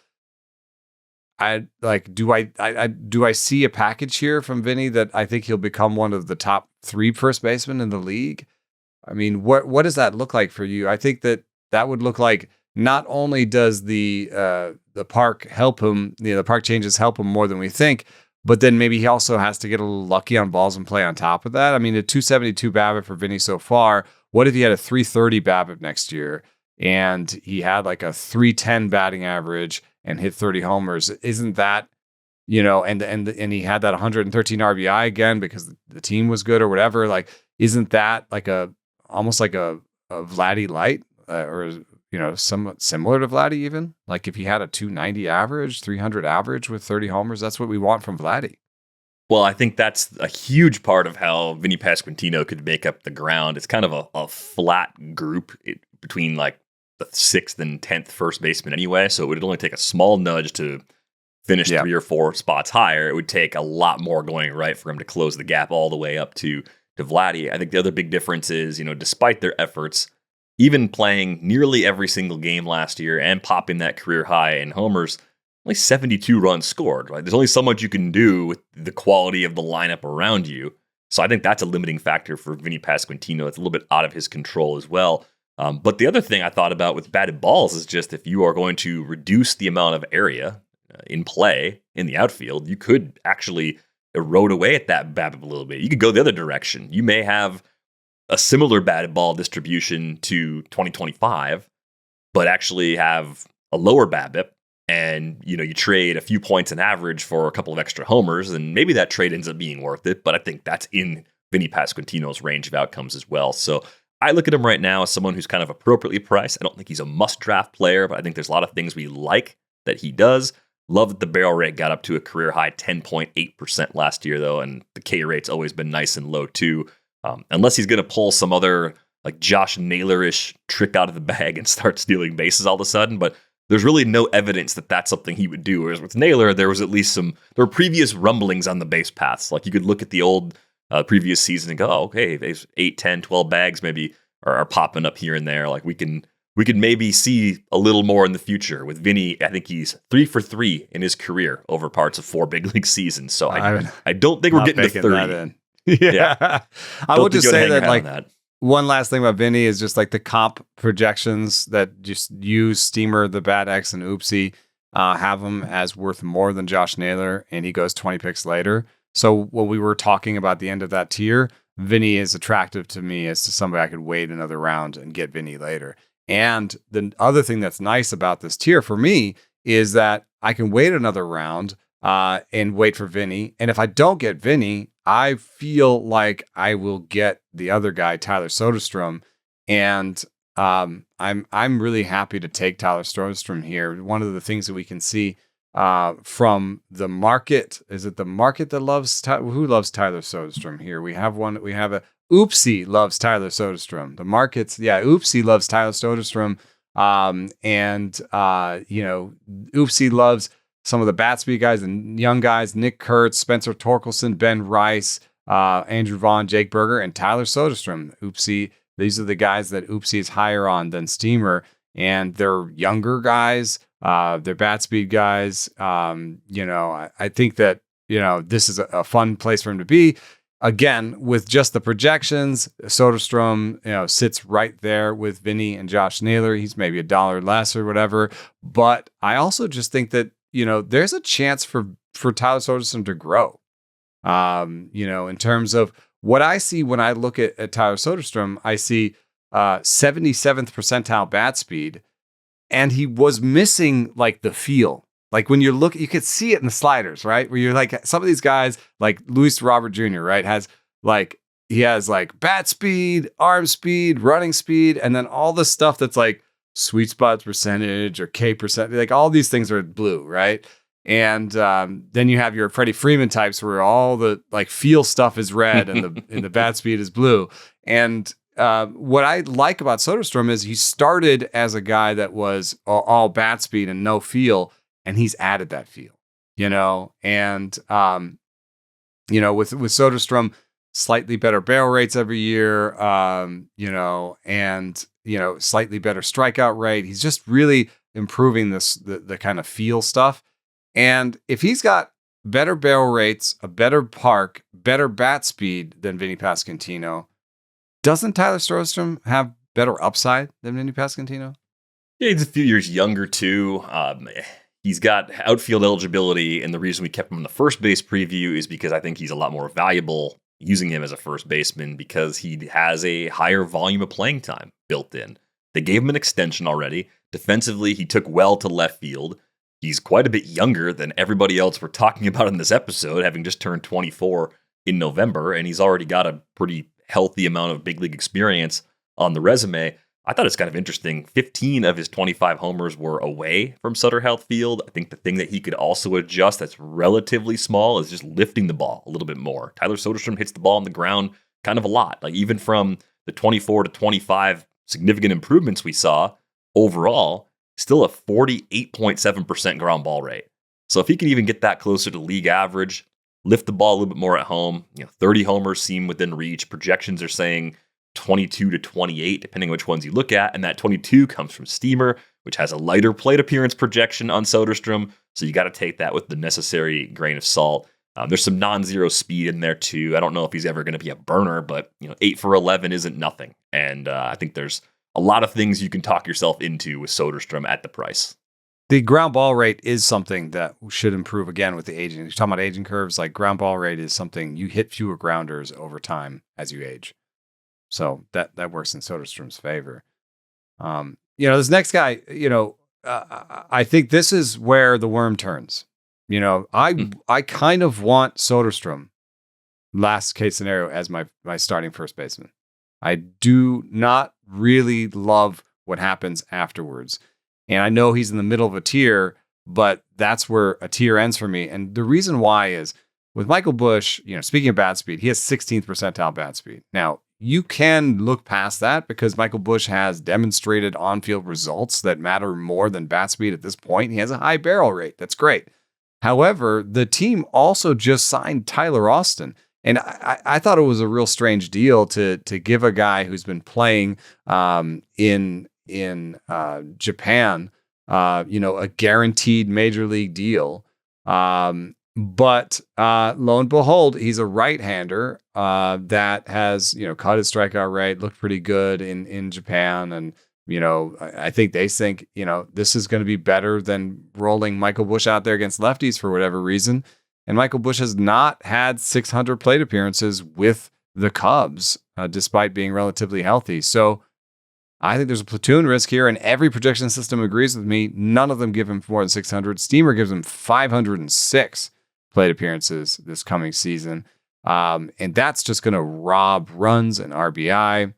do I see a package here from Vinnie that I think he'll become one of the top 3 first basemen in the league? I mean, what does that look like for you? I think that would look like, not only does the park help him, the park changes help him more than we think, but then maybe he also has to get a little lucky on balls and play on top of that. I mean, a 272 BABIP for Vinnie so far. What if he had a 330 BABIP next year and he had like a 310 batting average and hit 30 homers? Isn't that, and he had that 113 RBI again because the team was good or whatever? Like, isn't that like almost like a Vladdy light, or somewhat similar to Vladdy even? Like if he had a 290 average, 300 average with 30 homers, that's what we want from Vladdy. Well, I think that's a huge part of how Vinnie Pasquantino could make up the ground. It's kind of a flat group between like the 6th and 10th first baseman anyway, so it would only take a small nudge to finish 3 or 4 spots higher. It would take a lot more going right for him to close the gap all the way up to Vladdy. I think the other big difference is, despite their efforts, even playing nearly every single game last year and popping that career high in homers, only 72 runs scored. Right? There's only so much you can do with the quality of the lineup around you. So I think that's a limiting factor for Vinnie Pasquantino. It's a little bit out of his control as well. But the other thing I thought about with batted balls is just if you are going to reduce the amount of area in play in the outfield, you could actually erode away at that BABIP a little bit. You could go the other direction. You may have a similar batted ball distribution to 2025, but actually have a lower BABIP, and you trade a few points in average for a couple of extra homers, and maybe that trade ends up being worth it. But I think that's in Vinnie Pasquantino's range of outcomes as well. So I look at him right now as someone who's kind of appropriately priced. I don't think he's a must-draft player, but I think there's a lot of things we like that he does. Love that the barrel rate got up to a career high 10.8% last year, though, and the K rate's always been nice and low, too. Unless he's going to pull some other like Josh Naylor-ish trick out of the bag and start stealing bases all of a sudden, but there's really no evidence that that's something he would do. Whereas with Naylor, there was at least there were previous rumblings on the base paths. Like you could look at the old previous season and go, oh, okay, there's 8, 10, 12 bags maybe are popping up here and there. Like we could maybe see a little more in the future. With Vinnie, I think he's 3 for 3 in his career over parts of 4 big league seasons. So I don't think we're getting to 30. Yeah. I would just say that one last thing about Vinnie is just like the comp projections that just use Steamer, the Bad X, and Oopsie have him as worth more than Josh Naylor, and he goes 20 picks later. So when we were talking about the end of that tier, Vinnie is attractive to me as to somebody I could wait another round and get Vinnie later. And the other thing that's nice about this tier for me is that I can wait another round and wait for Vinnie. And if I don't get Vinnie, I feel like I will get the other guy, Tyler Soderstrom. And I'm really happy to take Tyler Soderstrom here. One of the things that we can see from the market, is it the market that loves who loves Tyler Soderstrom here? We have a Oopsie loves Tyler Soderstrom. The markets, Oopsie loves Tyler Soderstrom. Oopsie loves some of the bat speed guys and young guys, Nick Kurtz, Spencer Torkelson, Ben Rice, Andrew Vaughn, Jake Berger, and Tyler Soderstrom. Oopsie, these are the guys that Oopsie is higher on than Steamer, and they're younger guys. They're bat speed guys. I think that, this is a fun place for him to be. Again, with just the projections, Soderstrom, sits right there with Vinnie and Josh Naylor. He's maybe $1 less or whatever. But I also just think that, there's a chance for Tyler Soderstrom to grow. In terms of what I see when I look at Tyler Soderstrom, I see 77th percentile bat speed, and he was missing like the feel. Like when you look, you could see it in the sliders, right? Where you're like, some of these guys, like Luis Robert Jr., right, he has bat speed, arm speed, running speed, and then all the stuff that's like sweet spot percentage or K percent, like all these things are blue, right? And then you have your Freddie Freeman types where all the like feel stuff is red and the bat speed is blue. And what I like about Soderstrom is he started as a guy that was all bat speed and no feel, and he's added that feel, and with Soderstrom, slightly better barrel rates every year, and slightly better strikeout rate. He's just really improving the kind of feel stuff. And if he's got better barrel rates, a better park, better bat speed than Vinnie Pasquantino, doesn't Tyler Soderstrom have better upside than Vinnie Pasquantino? Yeah, he's a few years younger too. He's got outfield eligibility, and the reason we kept him in the first base preview is because I think he's a lot more valuable using him as a first baseman because he has a higher volume of playing time built in. They gave him an extension already. Defensively, he took well to left field. He's quite a bit younger than everybody else we're talking about in this episode, having just turned 24 in November, and he's already got a pretty healthy amount of big league experience on the resume. I thought it's kind of interesting. 15 of his 25 homers were away from Sutter Health Field. I think the thing that he could also adjust that's relatively small is just lifting the ball a little bit more. Tyler Soderstrom hits the ball on the ground kind of a lot. Like even from the 24 to 25 significant improvements we saw overall, still a 48.7% ground ball rate. So if he can even get that closer to league average, lift the ball a little bit more at home, 30 homers seem within reach. Projections are saying 22 to 28, depending on which ones you look at. And that 22 comes from Steamer, which has a lighter plate appearance projection on Soderstrom. So you got to take that with the necessary grain of salt. There's some non-zero speed in there too. I don't know if he's ever going to be a burner, but 8 for 11 isn't nothing. And I think there's a lot of things you can talk yourself into with Soderstrom at the price. The ground ball rate is something that should improve again with the aging. You're talking about aging curves, like ground ball rate is something you hit fewer grounders over time as you age. So that works in Soderstrom's favor. This next guy, I think this is where the worm turns. I kind of want Soderstrom, last case scenario, as my starting first baseman. I do not really love what happens afterwards. And I know he's in the middle of a tier, but that's where a tier ends for me. And the reason why is with Michael Busch, speaking of bat speed, he has 16th percentile bat speed. Now, you can look past that because Michael Busch has demonstrated on-field results that matter more than bat speed at this point. He has a high barrel rate. That's great. However, the team also just signed Tyler Austin. And I thought it was a real strange deal to give a guy who's been playing in Japan, a guaranteed major league deal. But lo and behold, he's a right-hander that has, cut his strikeout rate, looked pretty good in Japan. And, I think they think, this is going to be better than rolling Michael Busch out there against lefties for whatever reason. And Michael Busch has not had 600 plate appearances with the Cubs, despite being relatively healthy. So I think there's a platoon risk here, and every projection system agrees with me. None of them give him more than 600. Steamer gives him 506 plate appearances this coming season. And that's just going to rob runs and RBI.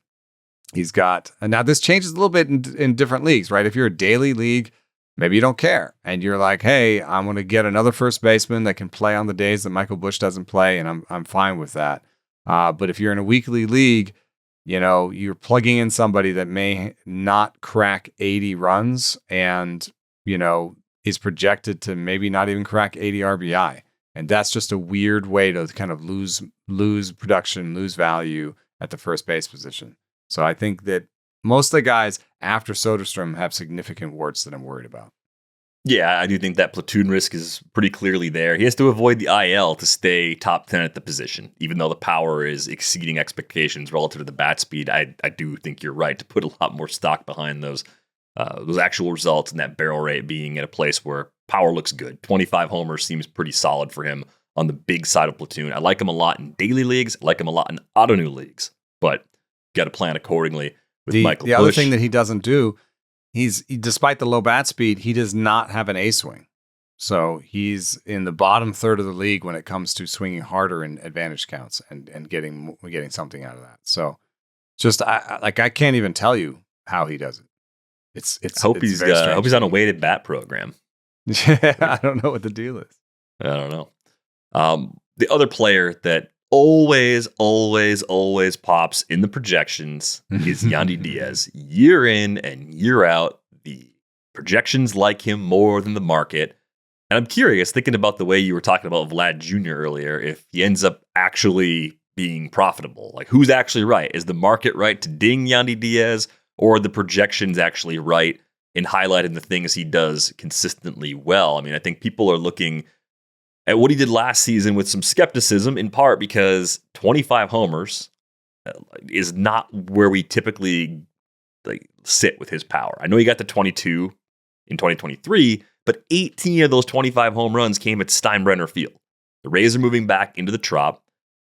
He's got, and now this changes a little bit in different leagues, right? If you're a daily league, maybe you don't care. And you're like, hey, I'm going to get another first baseman that can play on the days that Michael Busch doesn't play. And I'm fine with that. But if you're in a weekly league, you're plugging in somebody that may not crack 80 runs and, is projected to maybe not even crack 80 RBI. And that's just a weird way to kind of lose production, lose value at the first base position. So I think that most of the guys after Soderstrom have significant warts that I'm worried about. Yeah, I do think that platoon risk is pretty clearly there. He has to avoid the IL to stay top 10 at the position, even though the power is exceeding expectations relative to the bat speed. I do think you're right to put a lot more stock behind those actual results and that barrel rate being at a place where power looks good. 25 homers seems pretty solid for him on the big side of platoon. I like him a lot in daily leagues. I like him a lot in auto-new leagues, but got to plan accordingly with Michael Busch. The other thing that he doesn't do, despite the low bat speed, he does not have an A swing. So he's in the bottom third of the league when it comes to swinging harder in advantage counts and getting something out of that. So just I can't even tell you how he does it. I hope he's on a weighted bat program. Yeah, I don't know what the deal is. I don't know. The other player that always pops in the projections is Yandy Díaz. Year in and year out, the projections like him more than the market. And I'm curious, thinking about the way you were talking about Vlad Jr. earlier, if he ends up actually being profitable. Like, who's actually right? Is the market right to ding Yandy Díaz, or are the projections actually right in highlighting the things he does consistently well? I mean, I think people are looking at what he did last season with some skepticism, in part because 25 homers is not where we typically sit with his power. I know he got to 22 in 2023, but 18 of those 25 home runs came at Steinbrenner Field. The Rays are moving back into the Trop.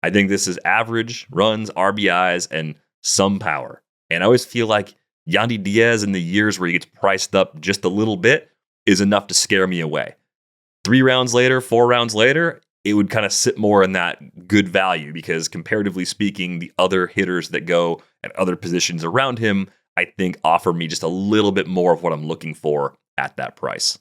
I think this is average runs, RBIs, and some power. And I always feel like Yandy Díaz in the years where he gets priced up just a little bit is enough to scare me away. 3 rounds later, 4 rounds later, it would kind of sit more in that good value because comparatively speaking, the other hitters that go at other positions around him, I think offer me just a little bit more of what I'm looking for at that price.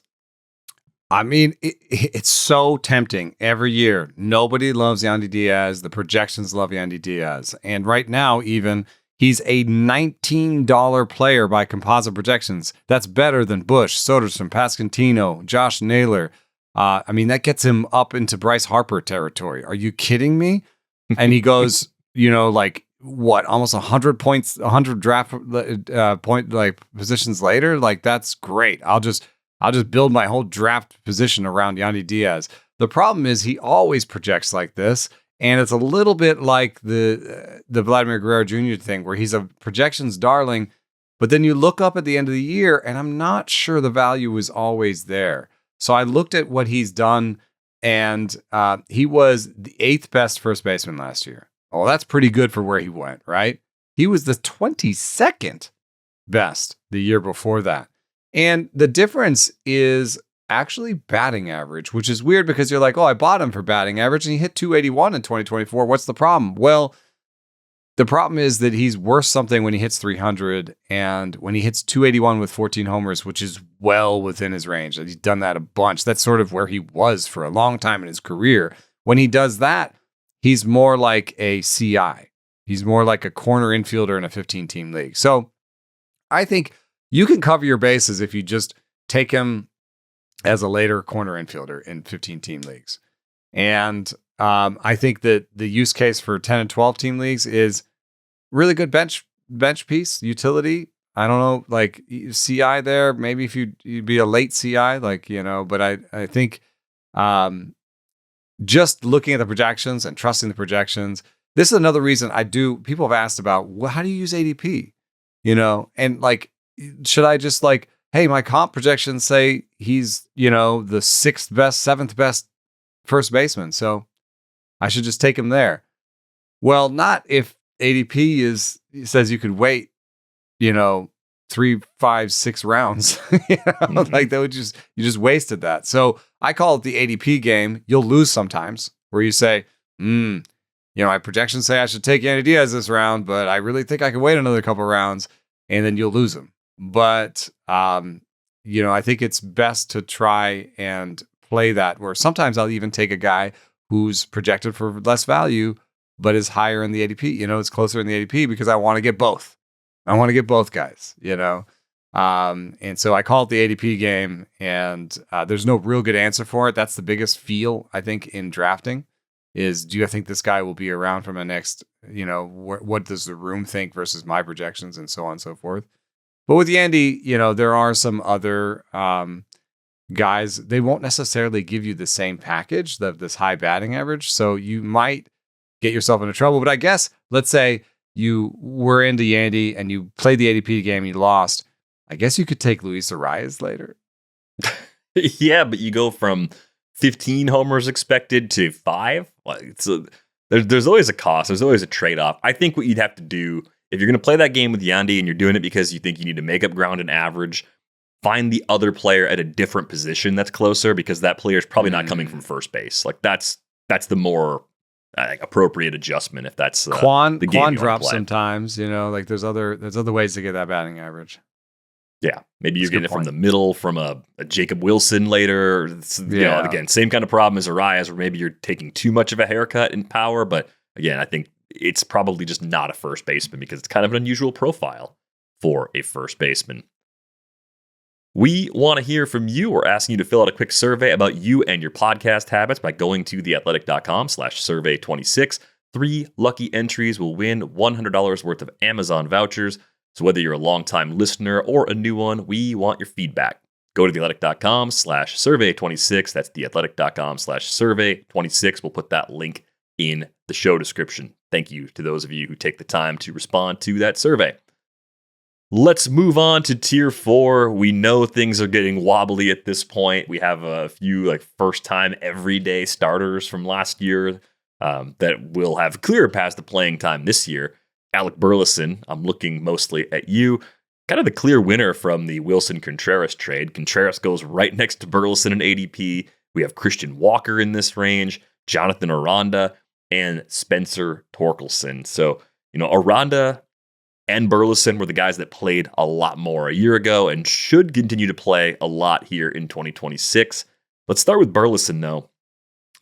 I mean, it's so tempting every year. Nobody loves Yandy Díaz. The projections love Yandy Díaz. And right now, even, he's a $19 player by composite projections. That's better than Busch, Soderstrom, Pasquantino, Josh Naylor. I mean, that gets him up into Bryce Harper territory. Are you kidding me? And he goes, almost 100 points, 100 draft point positions later. Like, that's great. I'll just build my whole draft position around Yandy Díaz. The problem is he always projects like this, and it's a little bit like the Vladimir Guerrero Jr. thing, where he's a projections darling, but then you look up at the end of the year, and I'm not sure the value is always there. So I looked at what he's done, and he was the 8th best first baseman last year. Oh, that's pretty good for where he went, right? He was the 22nd best the year before that. And the difference is actually batting average, which is weird because you're like, oh, I bought him for batting average and he hit 281 in 2024. What's the problem? Well, the problem is that he's worth something when he hits 300 and when he hits 281 with 14 homers, which is well within his range. He's done that a bunch. That's sort of where he was for a long time in his career. When he does that, he's more like a CI. He's more like a corner infielder in a 15-team league. So I think you can cover your bases if you just take him as a later corner infielder in 15-team leagues. And I think that the use case for 10 and 12-team leagues is really good bench piece, utility. I don't know, like CI there. Maybe if you'd be a late CI, but I think just looking at the projections and trusting the projections, this is another reason people have asked about, well, how do you use ADP? And should I just hey, my comp projections say he's, the 6th best, 7th best first baseman. So I should just take him there. Well, not if ADP says you could wait, 3, 5, 6 rounds. That would you just wasted that. So I call it the ADP game. You'll lose sometimes where you say, my projections say I should take Yandy Díaz this round, but I really think I can wait another couple rounds, and then you'll lose him. But, I think it's best to try and play that where sometimes I'll even take a guy who's projected for less value, but is higher in the ADP. It's closer in the ADP because I want to get both. I want to get both guys, and so I call it the ADP game, and there's no real good answer for it. That's the biggest feel, I think, in drafting is, do you think this guy will be around from a next, what does the room think versus my projections and so on and so forth. But with Yandy, there are some other guys. They won't necessarily give you the same package, this high batting average. So you might get yourself into trouble. But I guess, let's say you were into Yandy and you played the ADP game and you lost. I guess you could take Luis Arraez later. Yeah, but you go from 15 homers expected to 5. There's always a cost. There's always a trade-off. I think what you'd have to do, if you're going to play that game with Yandy and you're doing it because you think you need to make up ground and average, find the other player at a different position that's closer, because that player is probably not coming from first base. That's the more appropriate adjustment if that's the game Quan drops sometimes. There's other ways to get that batting average. Yeah, maybe you're getting it from the middle, from a Jacob Willson later. Again, same kind of problem as Arraez, where maybe you're taking too much of a haircut in power, but again, I think it's probably just not a first baseman because it's kind of an unusual profile for a first baseman. We want to hear from you. We're asking you to fill out a quick survey about you and your podcast habits by going to theathletic.com/survey26. 3 lucky entries will win $100 worth of Amazon vouchers. So whether you're a longtime listener or a new one, we want your feedback. Go to theathletic.com/survey26. That's theathletic.com/survey26. We'll put that link in the show description. Thank you to those of you who take the time to respond to that survey. Let's move on to Tier 4. We know things are getting wobbly at this point. We have a few first-time everyday starters from last year that will have clear past the playing time this year. Alec Burleson, I'm looking mostly at you. Kind of the clear winner from the Willson-Contreras trade. Contreras goes right next to Burleson in ADP. We have Christian Walker in this range, Jonathan Aranda, and Spencer Torkelson. So, Aranda and Burleson were the guys that played a lot more a year ago and should continue to play a lot here in 2026. Let's start with Burleson, though.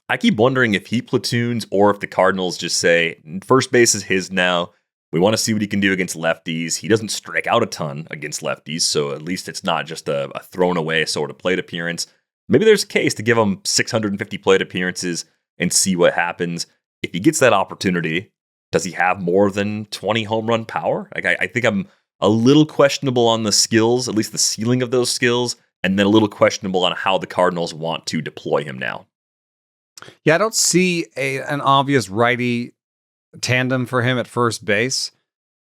I keep wondering if he platoons or if the Cardinals just say, first base is his now. We want to see what he can do against lefties. He doesn't strike out a ton against lefties, so at least it's not just a thrown away sort of plate appearance. Maybe there's a case to give him 650 plate appearances and see what happens. If he gets that opportunity, does he have more than 20 home run power? I think I'm a little questionable on the skills, at least the ceiling of those skills, and then a little questionable on how the Cardinals want to deploy him now. Yeah, I don't see an obvious righty tandem for him at first base.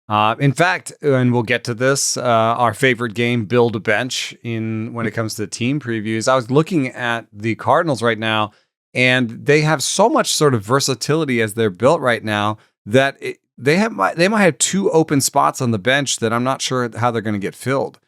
In fact, and we'll get to this, our favorite game, build a bench when it comes to team previews. I was looking at the Cardinals right now, and they have so much sort of versatility as they're built right now that they might have 2 open spots on the bench that I'm not sure how they're going to get filled.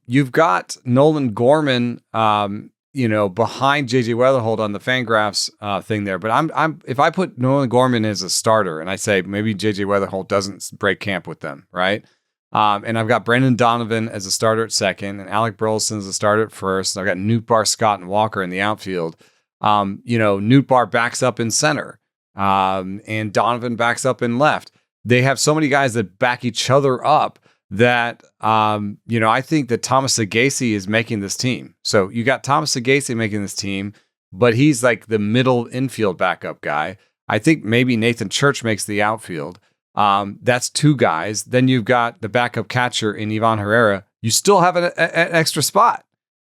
You've got Nolan Gorman, behind JJ Weatherholt on the Fangraphs thing there. But I'm if I put Nolan Gorman as a starter and I say maybe JJ Weatherholt doesn't break camp with them, right? And I've got Brendan Donovan as a starter at second and Alec Burleson as a starter at first. And I've got Nootbaar, Scott, and Walker in the outfield. Nootbaar backs up in center. And Donovan backs up in left. They have so many guys that back each other up that, I think that Thomas Sagasi is making this team. So you got Thomas Sagasi making this team, but he's like the middle infield backup guy. I think maybe Nathan Church makes the outfield. That's 2 guys. Then you've got the backup catcher in Ivan Herrera. You still have an extra spot.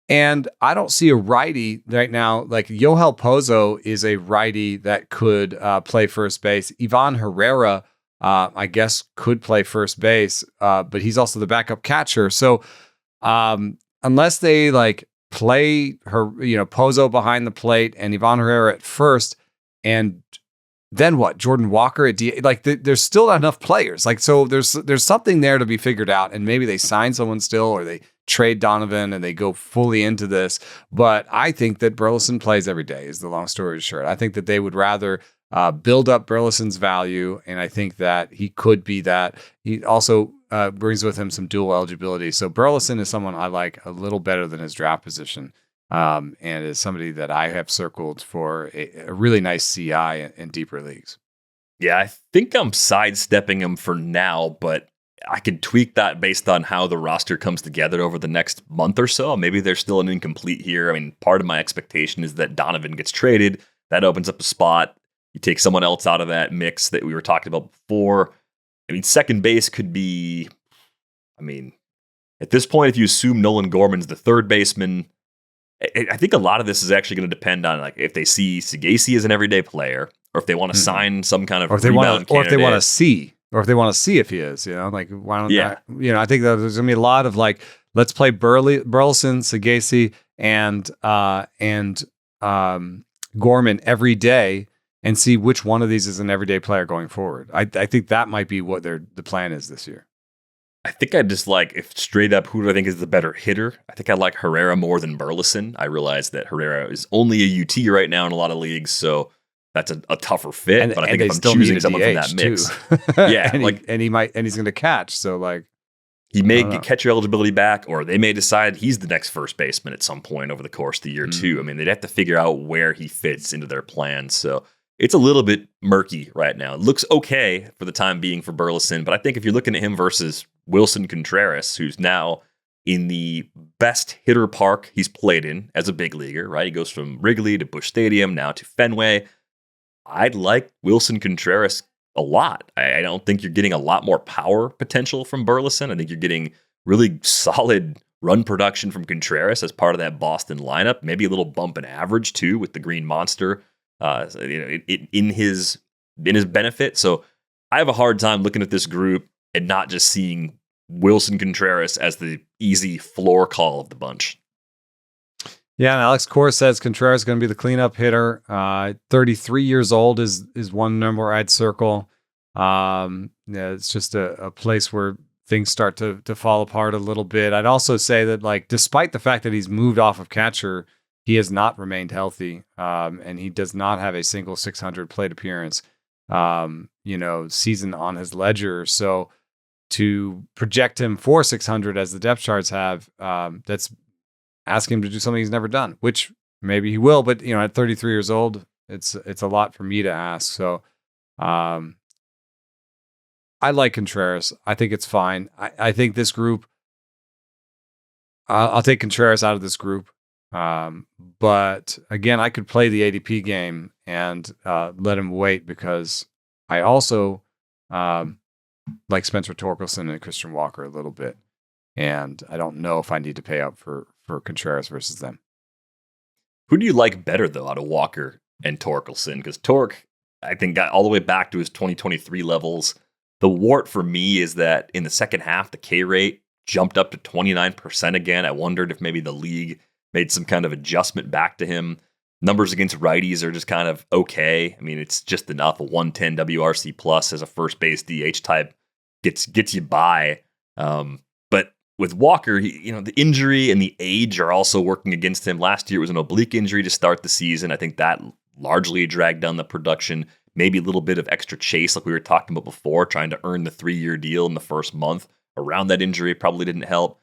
And I don't see a righty right now. Like Yohel Pozo is a righty that could play first base. Ivan Herrera, I guess, could play first base, but he's also the backup catcher. So unless they play Pozo behind the plate and Ivan Herrera at first, and then what? Jordan Walker at DH. There's still not enough players. So there's something there to be figured out, and maybe they sign someone still, or they trade Donovan and they go fully into this. But I think that Burleson plays every day is the long story short. I think that they would rather build up Burleson's value, and I think that he could be that. He also brings with him some dual eligibility. So Burleson is someone I like a little better than his draft position, and is somebody that I have circled for a really nice CI in deeper leagues. Yeah, I think I'm sidestepping him for now, but I could tweak that based on how the roster comes together over the next month or so. Maybe there's still an incomplete here. I mean, part of my expectation is that Donovan gets traded. That opens up a spot. You take someone else out of that mix that we were talking about before. I mean, second base could be, at this point, if you assume Nolan Gorman's the third baseman, I think a lot of this is actually going to depend on if they see Sagasi as an everyday player, or if they want to sign some kind of rebound candidate. Or if they want to see. Or if they want to see if he is, why don't I think that there's going to be a lot of let's play Burleson, Sagasi, and Gorman every day and see which one of these is an everyday player going forward. I think that might be what the plan is this year. I think I just if straight up, who do I think is the better hitter? I think I like Herrera more than Burleson. I realize that Herrera is only a UT right now in a lot of leagues, so that's a tougher fit, but I think if I'm choosing someone from that mix, he's going to catch. So he may get catcher eligibility back, or they may decide he's the next first baseman at some point over the course of the year too. I mean, they'd have to figure out where he fits into their plans. So it's a little bit murky right now. It looks okay for the time being for Burleson, but I think if you're looking at him versus Willson Contreras, who's now in the best hitter park he's played in as a big leaguer, right? He goes from Wrigley to Busch Stadium, now to Fenway. I'd like Willson Contreras a lot. I don't think you're getting a lot more power potential from Burleson. I think you're getting really solid run production from Contreras as part of that Boston lineup. Maybe a little bump in average too with the Green Monster, in his benefit. So I have a hard time looking at this group and not just seeing Willson Contreras as the easy floor call of the bunch. Yeah, and Alex Kors says Contreras is going to be the cleanup hitter. 33 years old is one number I'd circle. It's just a place where things start to fall apart a little bit. I'd also say that, like, despite the fact that he's moved off of catcher, he has not remained healthy, and he does not have a single 600 plate appearance, season on his ledger. So to project him for 600 as the depth charts have, that's asking him to do something he's never done, which maybe he will, but at 33 years old, it's a lot for me to ask. So I like Contreras. I think it's fine. I think this group, I'll take Contreras out of this group. But again, I could play the ADP game and let him wait, because I also like Spencer Torkelson and Christian Walker a little bit. And I don't know if I need to pay up for Contreras versus them. Who do you like better, though, out of Walker and Torkelson? Because Tork, I think, got all the way back to his 2023 levels. The wart for me is that in the second half, the K rate jumped up to 29% again. I wondered if maybe the league made some kind of adjustment back to him. Numbers against righties are just kind of okay. I mean, it's just enough. A 110 WRC plus as a first base DH type gets you by. But with Walker, the injury and the age are also working against him. Last year it was an oblique injury to start the season. I think that largely dragged down the production. Maybe a little bit of extra chase, like we were talking about before, trying to earn the 3-year deal in the first month around that injury probably didn't help.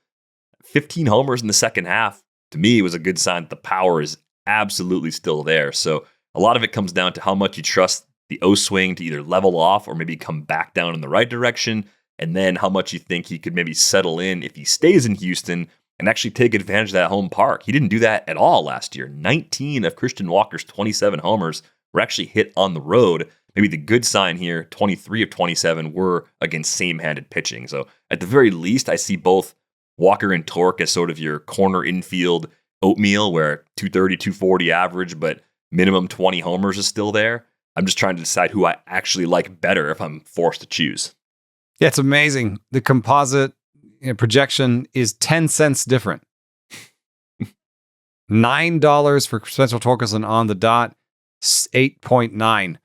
15 homers in the second half, to me, was a good sign that the power is absolutely still there. So a lot of it comes down to how much you trust the O swing to either level off or maybe come back down in the right direction, and then how much you think he could maybe settle in if he stays in Houston and actually take advantage of that home park. He didn't do that at all last year. 19 of Christian Walker's 27 homers were actually hit on the road. Maybe the good sign here, 23 of 27 were against same-handed pitching. So at the very least, I see both Walker and Torque as sort of your corner infield oatmeal, where 230, 240 average, but minimum 20 homers is still there. I'm just trying to decide who I actually like better if I'm forced to choose. Yeah, it's amazing. The composite projection is 10 cents different. $9 for Spencer Torkelson on the dot, 8.9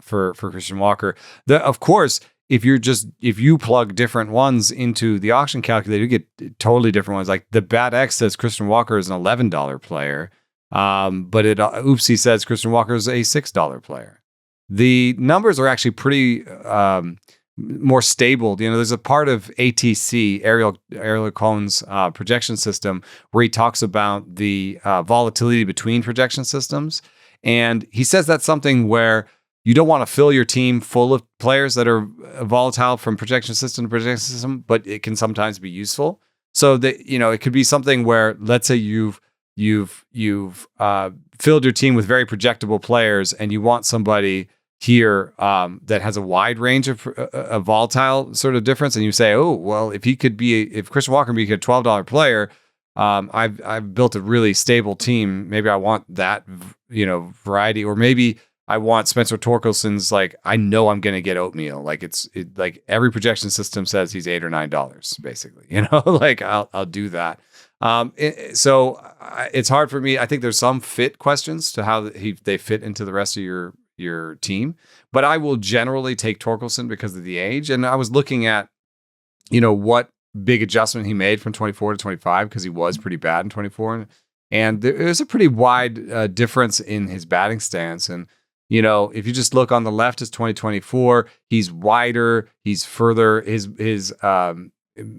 for Christian Walker. Of course, if you plug different ones into the auction calculator, you get totally different ones. Like the BATX says Christian Walker is an $11 player, but it Oopsie says Christian Walker is a $6 player. The numbers are actually pretty more stable. There's a part of ATC, Ariel Cohn's projection system, where he talks about the volatility between projection systems. And he says that's something where you don't want to fill your team full of players that are volatile from projection system to projection system, but it can sometimes be useful. So that, it could be something where, let's say you've filled your team with very projectable players, and you want somebody here that has a wide range of a volatile sort of difference, and you say, oh, well, if Christian Walker can be a $12 player, I've built a really stable team. Maybe I want that, variety, or maybe I want Spencer Torkelson's, like, I know I'm going to get oatmeal. Like like every projection system says he's $8 or $9, basically, like I'll do that. So it's hard for me. I think there's some fit questions to how they fit into the rest of your team, but I will generally take Torkelson because of the age. And I was looking at, what big adjustment he made from 24 to 25, because he was pretty bad in 24. And there's a pretty wide difference in his batting stance. And, if you just look on the left is 2024, he's wider, he's further, his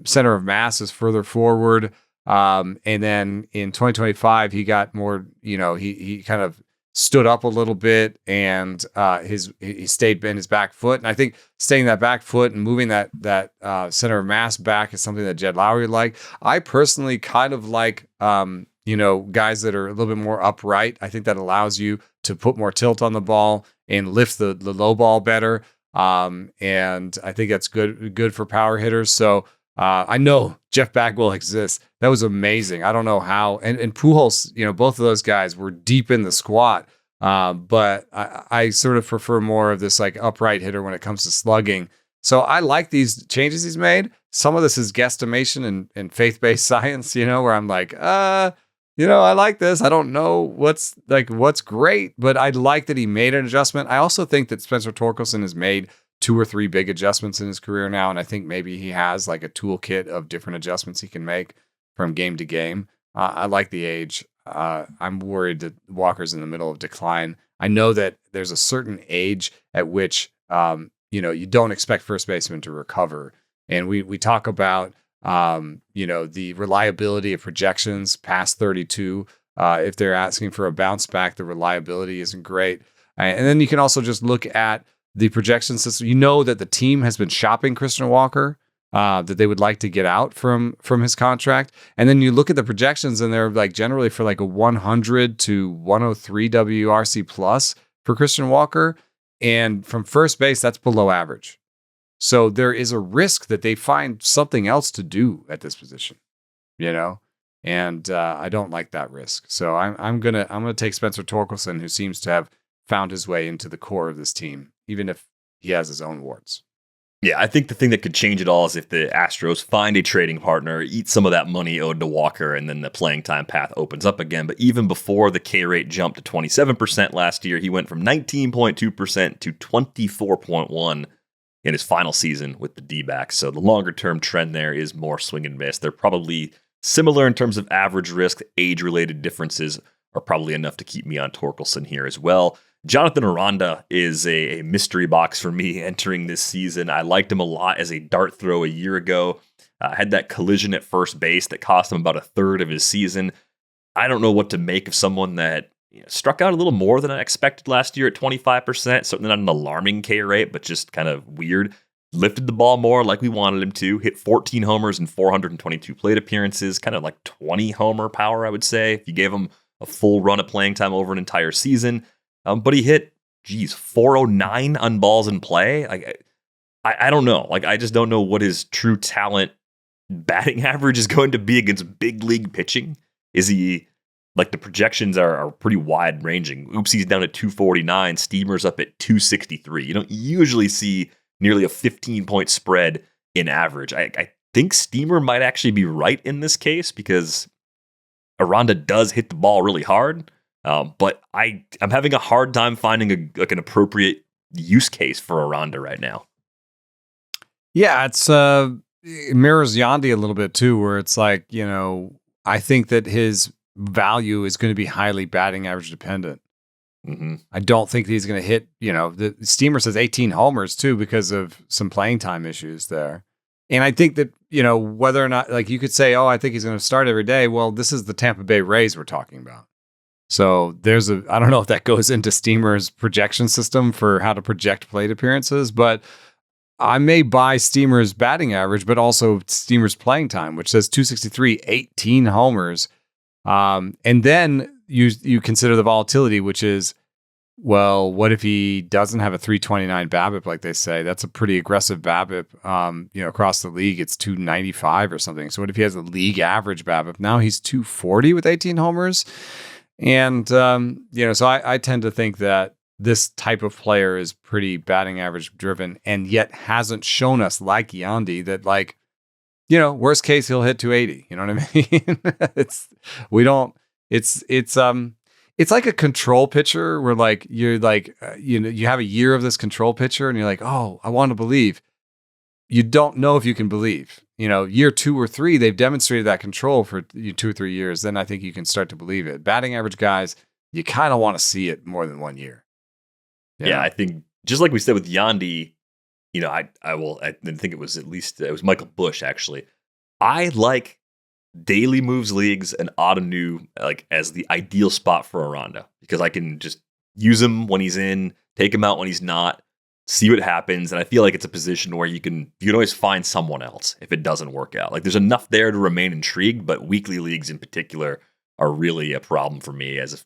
center of mass is further forward. And then in 2025, he got more, he kind of stood up a little bit, and he stayed in his back foot. And I think staying that back foot and moving that center of mass back is something that Jed Lowry liked. I personally kind of like guys that are a little bit more upright. I think that allows you to put more tilt on the ball and lift the low ball better. And I think that's good for power hitters. So I know Jeff Bagwell exists. That was amazing. I don't know how. And Pujols, both of those guys were deep in the squat. But I sort of prefer more of this like upright hitter when it comes to slugging. So I like these changes he's made. Some of this is guesstimation and faith-based science, where I'm like, I like this. I don't know what's great, but I like that he made an adjustment. I also think that Spencer Torkelson has made 2 or 3 big adjustments in his career now. And I think maybe he has like a toolkit of different adjustments he can make from game to game. I like the age. I'm worried that Walker's in the middle of decline. I know that there's a certain age at which, you don't expect first baseman to recover. And we talk about, the reliability of projections past 32. If they're asking for a bounce back, the reliability isn't great. And then you can also just look at the projection system. You know that the team has been shopping Christian Walker, that they would like to get out from his contract. And then you look at the projections, and they're like generally for like a 100 to 103 WRC plus for Christian Walker. And from first base, that's below average. So there is a risk that they find something else to do at this position, and I don't like that risk. So I'm gonna take Spencer Torkelson, who seems to have found his way into the core of this team, even if he has his own warts. Yeah, I think the thing that could change it all is if the Astros find a trading partner, eat some of that money owed to Walker, and then the playing time path opens up again. But even before the K rate jumped to 27% last year, he went from 19.2% to 24.1% in his final season with the D-backs. So the longer-term trend there is more swing and miss. They're probably similar in terms of average risk. Age-related differences are probably enough to keep me on Torkelson here as well. Jonathan Aranda is a mystery box for me entering this season. I liked him a lot as a dart throw a year ago. Had that collision at first base that cost him about a third of his season. I don't know what to make of someone that struck out a little more than I expected last year at 25%. Certainly not an alarming K rate, but just kind of weird. Lifted the ball more like we wanted him to. Hit 14 homers and 422 plate appearances. Kind of like 20 homer power, I would say, if you gave him a full run of playing time over an entire season. But he hit, 409 on balls in play. I don't know. I just don't know what his true talent batting average is going to be against big league pitching. Is he... the projections are pretty wide ranging. Oopsie's down at 249, Steamer's up at 263. You don't usually see nearly a 15-point spread in average. I think Steamer might actually be right in this case because Aranda does hit the ball really hard. But I'm having a hard time finding an appropriate use case for Aranda right now. Yeah, it mirrors Yandy a little bit too, where it's like, I think that his value is going to be highly batting average dependent. Mm-hmm. I don't think he's going to hit, the Steamer says 18 homers too, because of some playing time issues there. And I think that, whether or not, you could say, oh, I think he's going to start every day. Well, this is the Tampa Bay Rays we're talking about. So I don't know if that goes into Steamer's projection system for how to project plate appearances, but I may buy Steamer's batting average, but also Steamer's playing time, which says 263, 18 homers. And then you consider the volatility, which is, well, what if he doesn't have a 329 BABIP like they say? That's a pretty aggressive BABIP. Across the league, it's 295 or something. So what if he has a league average BABIP? Now he's 240 with 18 homers. And, so I tend to think that this type of player is pretty batting average driven and yet hasn't shown us like Yandy that worst case, he'll hit 280. You know what I mean? It's like a control pitcher where you have a year of this control pitcher and you're like, oh, I want to believe. You don't know if you can believe. Year 2 or 3, they've demonstrated that control for 2 or 3 years. Then I think you can start to believe it. Batting average guys, you kind of want to see it more than 1 year. Yeah, I think just like we said with Yandy, I think it was Michael Busch actually. I like daily moves leagues and Ottoneu as the ideal spot for Aranda because I can just use him when he's in, take him out when he's not, see what happens. And I feel like it's a position where you can always find someone else if it doesn't work out. Like there's enough there to remain intrigued, but weekly leagues in particular are really a problem for me as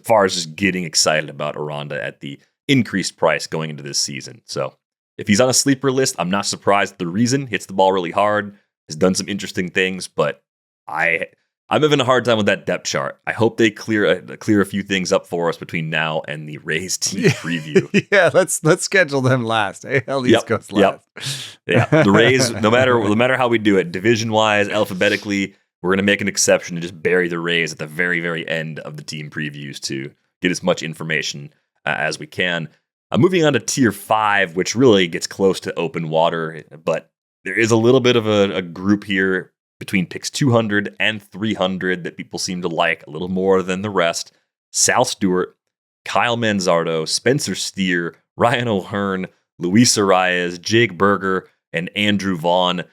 far as just getting excited about Aranda at the increased price going into this season. So if he's on a sleeper list, I'm not surprised. The reason hits the ball really hard, has done some interesting things, but I'm having a hard time with that depth chart. I hope they clear a few things up for us between now and the Rays team preview. Yeah, let's schedule them last. AL East goes last. Yeah, the Rays. No matter how we do it, division wise, alphabetically, we're going to make an exception and just bury the Rays at the very, very end of the team previews to get as much information as we can. Moving on to tier 5, which really gets close to open water, but there is a little bit of a group here between picks 200 and 300 that people seem to like a little more than the rest. Sal Stewart, Kyle Manzardo, Spencer Steer, Ryan O'Hearn, Luis Arraez, Jake Berger, and Andrew Vaughn.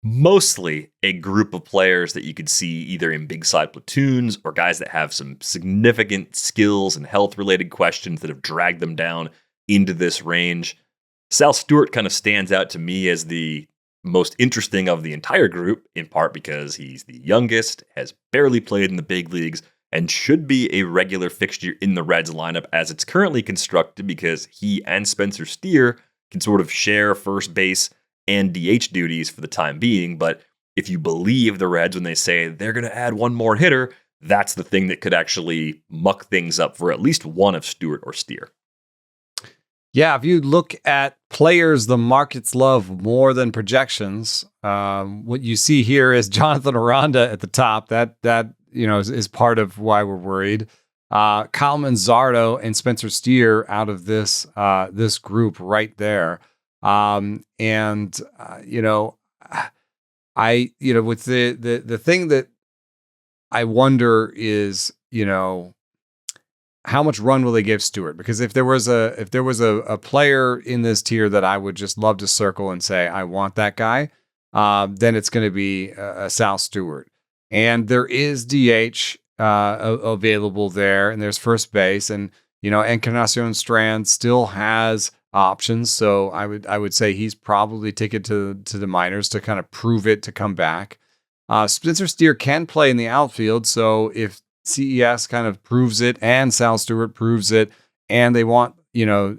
Mostly a group of players that you could see either in big side platoons or guys that have some significant skills and health-related questions that have dragged them down into this range. Sal Stewart kind of stands out to me as the most interesting of the entire group, in part because he's the youngest, has barely played in the big leagues, and should be a regular fixture in the Reds lineup as it's currently constructed because he and Spencer Steer can sort of share first base and DH duties for the time being. But if you believe the Reds when they say they're going to add one more hitter, that's the thing that could actually muck things up for at least one of Stewart or Steer. Yeah, if you look at players the markets love more than projections, what you see here is Jonathan Aranda at the top. That is part of why we're worried. Kyle Manzardo and Spencer Steer out of this group right there. With the thing that I wonder is, how much run will they give Stewart? Because if there was a player in this tier that I would just love to circle and say I want that guy, then it's going to be Sal Stewart. And there is DH available there, and there's first base, and Encarnacion Strand still has options. So I would say he's probably ticket to the minors to kind of prove it to come back. Spencer Steer can play in the outfield, so if CES kind of proves it and Sal Stewart proves it, and they want,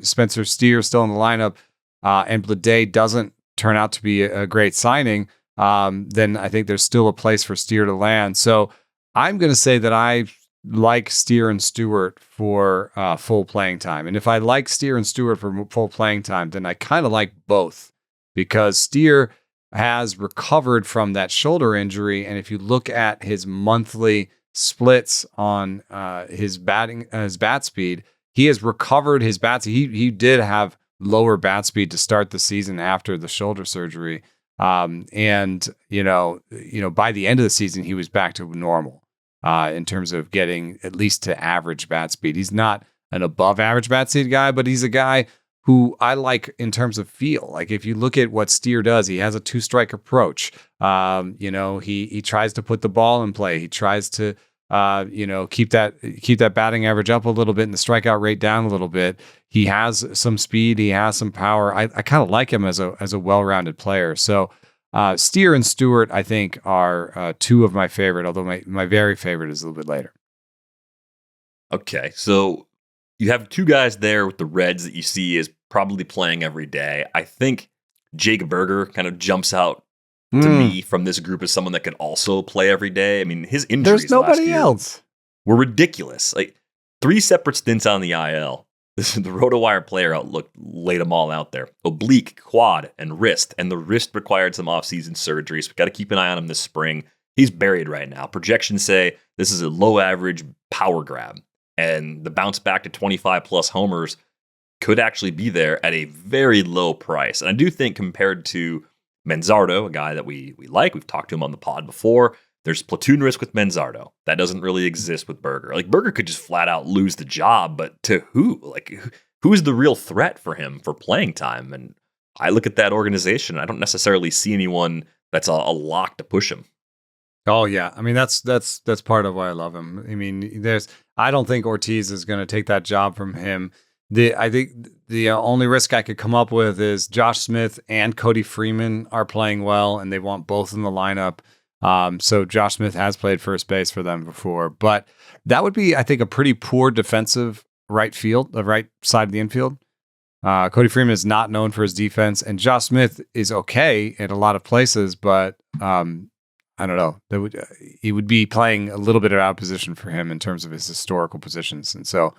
Spencer Steer still in the lineup, and Blade doesn't turn out to be a great signing, then I think there's still a place for Steer to land. So I'm going to say that I like Steer and Stewart for full playing time. And if I like Steer and Stewart for full playing time, then I kind of like both, because Steer has recovered from that shoulder injury. And if you look at his monthly splits on his bat speed, he has recovered his bat speed. He did have lower bat speed to start the season after the shoulder surgery. By the end of the season, he was back to normal in terms of getting at least to average bat speed. He's not an above average bat speed guy, but he's a guy who I like in terms of feel. Like if you look at what Steer does, he has a 2-strike approach. He tries to put the ball in play. He tries to keep that batting average up a little bit and the strikeout rate down a little bit. He has some speed. He has some power. I kind of like him as a well-rounded player. So Steer and Stewart, I think, are two of my favorite, although my very favorite is a little bit later. Okay, so you have two guys there with the Reds that you see as probably playing every day. I think Jake Berger kind of jumps out to me from this group as someone that could also play every day. I mean, his injuries there's nobody else were ridiculous. Like 3 separate stints on the IL. The RotoWire player outlook laid them all out there. Oblique, quad, and wrist. And the wrist required some offseason surgery, so we got to keep an eye on him this spring. He's buried right now. Projections say this is a low average power grab. And the bounce back to 25-plus homers could actually be there at a very low price. And I do think compared to Manzardo, a guy that we like, we've talked to him on the pod before, there's platoon risk with Manzardo. That doesn't really exist with Berger. Like, Berger could just flat out lose the job, but to who? Like, who is the real threat for him for playing time? And I look at that organization, I don't necessarily see anyone that's a lock to push him. Oh yeah, I mean that's part of why I love him. I mean, I don't think Ortiz is going to take that job from him. I think the only risk I could come up with is Josh Smith and Cody Freeman are playing well, and they want both in the lineup. So Josh Smith has played first base for them before, but that would be, I think, a pretty poor defensive right field, the right side of the infield. Cody Freeman is not known for his defense, and Josh Smith is okay at a lot of places, but I don't know. He would be playing a little bit out of position for him in terms of his historical positions. And so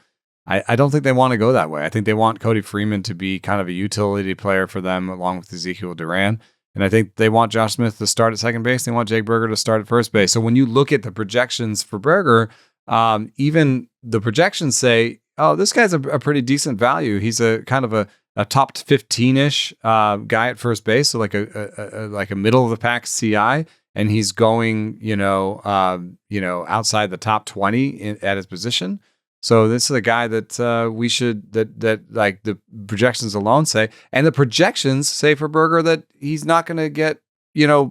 I don't think they want to go that way. I think they want Cody Freeman to be kind of a utility player for them along with Ezekiel Duran. And I think they want Josh Smith to start at second base. They want Jake Burger to start at first base. So when you look at the projections for Burger, even the projections say, oh, this guy's a pretty decent value. He's a kind of a top 15-ish guy at first base. So like a middle of the pack CI. And he's going, outside the top 20 at his position. So this is a guy that we should that like the projections alone say, and the projections say for Burger that he's not going to get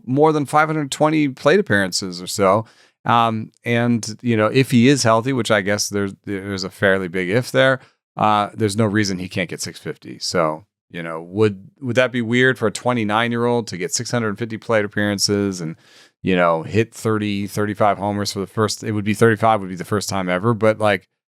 more than 520 plate appearances or so. And if he is healthy, which I guess there's a fairly big if there, there's no reason he can't get 650. So. Would that be weird for a 29-year-old to get 650 plate appearances and, hit 30, 35 homers for the first, it would be 35 would be the first time ever. But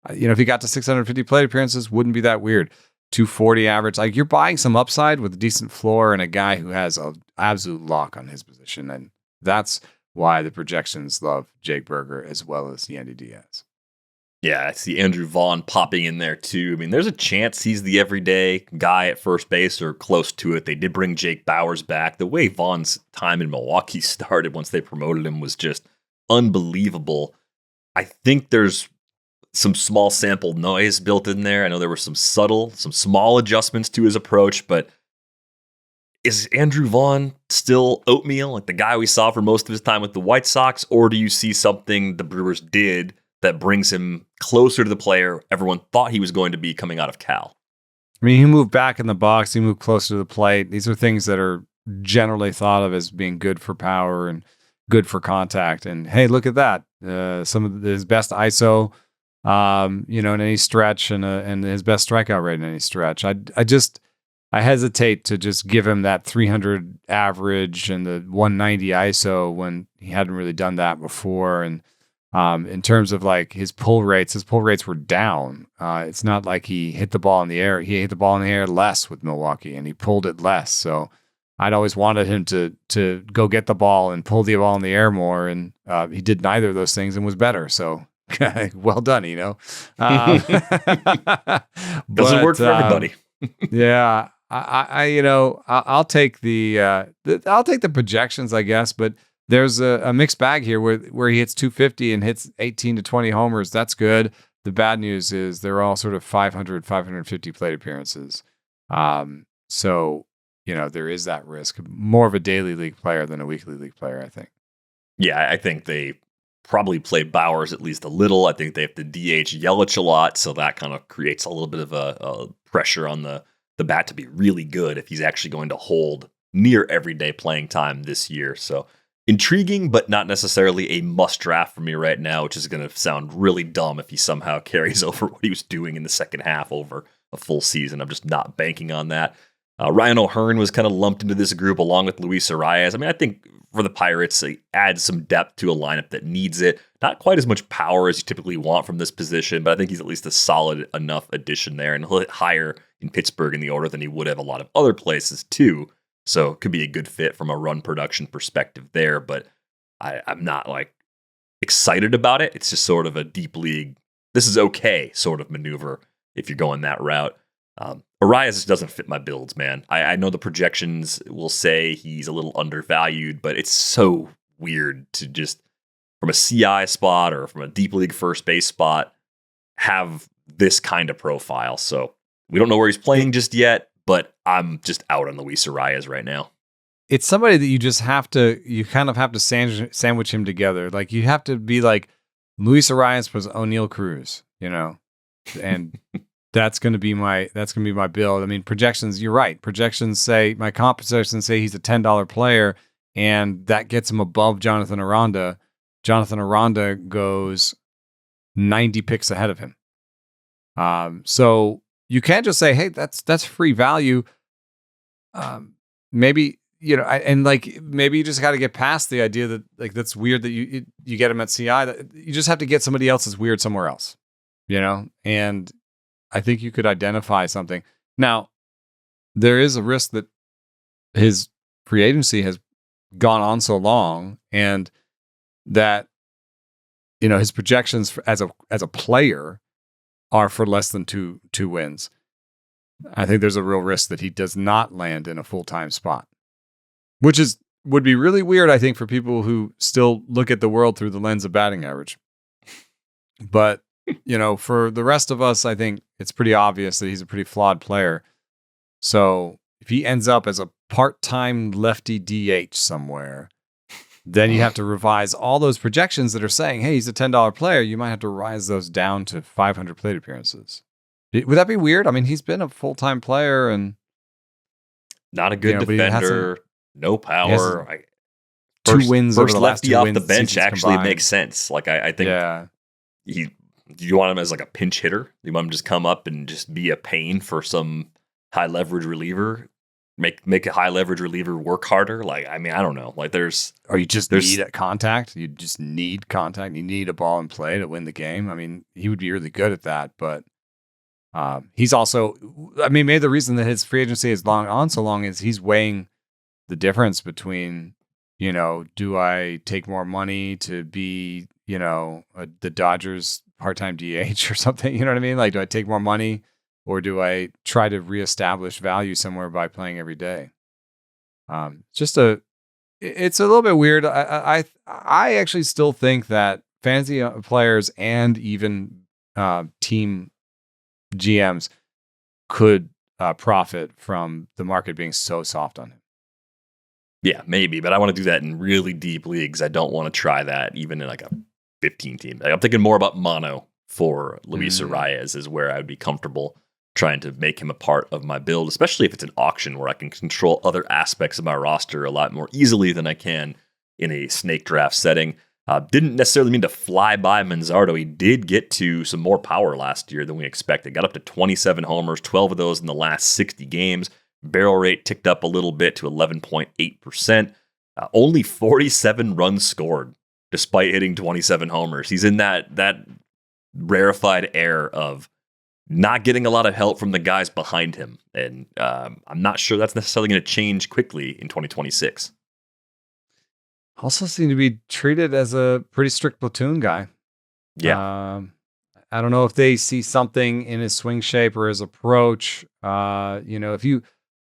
if he got to 650 plate appearances, wouldn't be that weird. 240 average, like you're buying some upside with a decent floor and a guy who has an absolute lock on his position. And that's why the projections love Jake Burger as well as Yandy Díaz. Yeah, I see Andrew Vaughn popping in there too. I mean, there's a chance he's the everyday guy at first base or close to it. They did bring Jake Bauers back. The way Vaughn's time in Milwaukee started once they promoted him was just unbelievable. I think there's some small sample noise built in there. I know there were some small adjustments to his approach, but is Andrew Vaughn still oatmeal, like the guy we saw for most of his time with the White Sox, or do you see something the Brewers did that brings him closer to the player everyone thought he was going to be coming out of Cal? I mean, he moved back in the box. He moved closer to the plate. These are things that are generally thought of as being good for power and good for contact. And hey, look at that. Some of his best ISO, in any stretch and his best strikeout rate in any stretch. I hesitate to just give him that 300 average and the 190 ISO when he hadn't really done that before. And in terms of like his pull rates were down. It's not like he hit the ball in the air. He hit the ball in the air less with Milwaukee and he pulled it less. So I'd always wanted him to go get the ball and pull the ball in the air more. And he did neither of those things and was better. So well done, Doesn't work for everybody. Yeah. I'll take the projections, I guess, but there's a mixed bag here where he hits 250 and hits 18 to 20 homers. That's good. The bad news is they're all sort of 500, 550 plate appearances. So, there is that risk. More of a daily league player than a weekly league player, I think. Yeah, I think they probably play Bauers at least a little. I think they have to DH Yelich a lot, so that kind of creates a little bit of a pressure on the bat to be really good if he's actually going to hold near everyday playing time this year. So intriguing, but not necessarily a must draft for me right now, which is going to sound really dumb if he somehow carries over what he was doing in the second half over a full season. I'm just not banking on that. Ryan O'Hearn was kind of lumped into this group along with Luis Arraez. I mean, I think for the Pirates, they add some depth to a lineup that needs it. Not quite as much power as you typically want from this position, but I think he's at least a solid enough addition there, and he'll hit higher in Pittsburgh in the order than he would have a lot of other places too. So it could be a good fit from a run production perspective there, but I'm not excited about it. It's just sort of a deep league, this is okay sort of maneuver if you're going that route. Arraez just doesn't fit my builds, man. I know the projections will say he's a little undervalued, but it's so weird to just, from a CI spot or from a deep league first base spot, have this kind of profile. So we don't know where he's playing just yet, but I'm just out on Luis Arraez right now. It's somebody that you kind of have to sandwich him together. Like you have to be like Luis Arraez was O'Neal Cruz, and that's going to be my build. I mean, projections, you're right. Projections say, my comp projections say he's a $10 player, and that gets him above Jonathan Aranda. Jonathan Aranda goes 90 picks ahead of him. So you can't just say, hey, that's free value. Maybe, maybe you just got to get past the idea that like, that's weird that you get him at CI. That you just have to get somebody else's weird somewhere else, and I think you could identify something. Now, there is a risk that his free agency has gone on so long and that, his projections as a player are for less than two wins. I think there's a real risk that he does not land in a full-time spot, which would be really weird, I think, for people who still look at the world through the lens of batting average. But, for the rest of us, I think it's pretty obvious that he's a pretty flawed player. So if he ends up as a part-time lefty DH somewhere, then you have to revise all those projections that are saying, hey, he's a $10 player. You might have to rise those down to 500 plate appearances. Would that be weird? I mean, he's been a full-time player and not a good defender, no power. Two wins over the last lefty off the bench actually makes sense. Like I think you want him as like a pinch hitter. You want him to just come up and just be a pain for some high leverage reliever. Make a high leverage reliever work harder. Like, I mean, I don't know. Like there's need contact. You just need contact. You need a ball in play to win the game. I mean, he would be really good at that, but he's also, maybe the reason that his free agency is so long is he's weighing the difference between, do I take more money to be, the Dodgers part-time DH or something? You know what I mean? Like, do I take more money? Or do I try to reestablish value somewhere by playing every day? It's a little bit weird. I actually still think that fantasy players and even team GMs could profit from the market being so soft on him. Yeah, maybe, but I want to do that in really deep leagues. I don't want to try that even in like a 15 team. Like, I'm thinking more about mono for Luis Arraez is where I would be comfortable trying to make him a part of my build, especially if it's an auction where I can control other aspects of my roster a lot more easily than I can in a snake draft setting. Didn't necessarily mean to fly by Manzardo. He did get to some more power last year than we expected. Got up to 27 homers, 12 of those in the last 60 games. Barrel rate ticked up a little bit to 11.8%. Only 47 runs scored despite hitting 27 homers. He's in that rarefied air of not getting a lot of help from the guys behind him. And I'm not sure that's necessarily going to change quickly in 2026. Also seem to be treated as a pretty strict platoon guy. Yeah. I don't know if they see something in his swing shape or his approach. If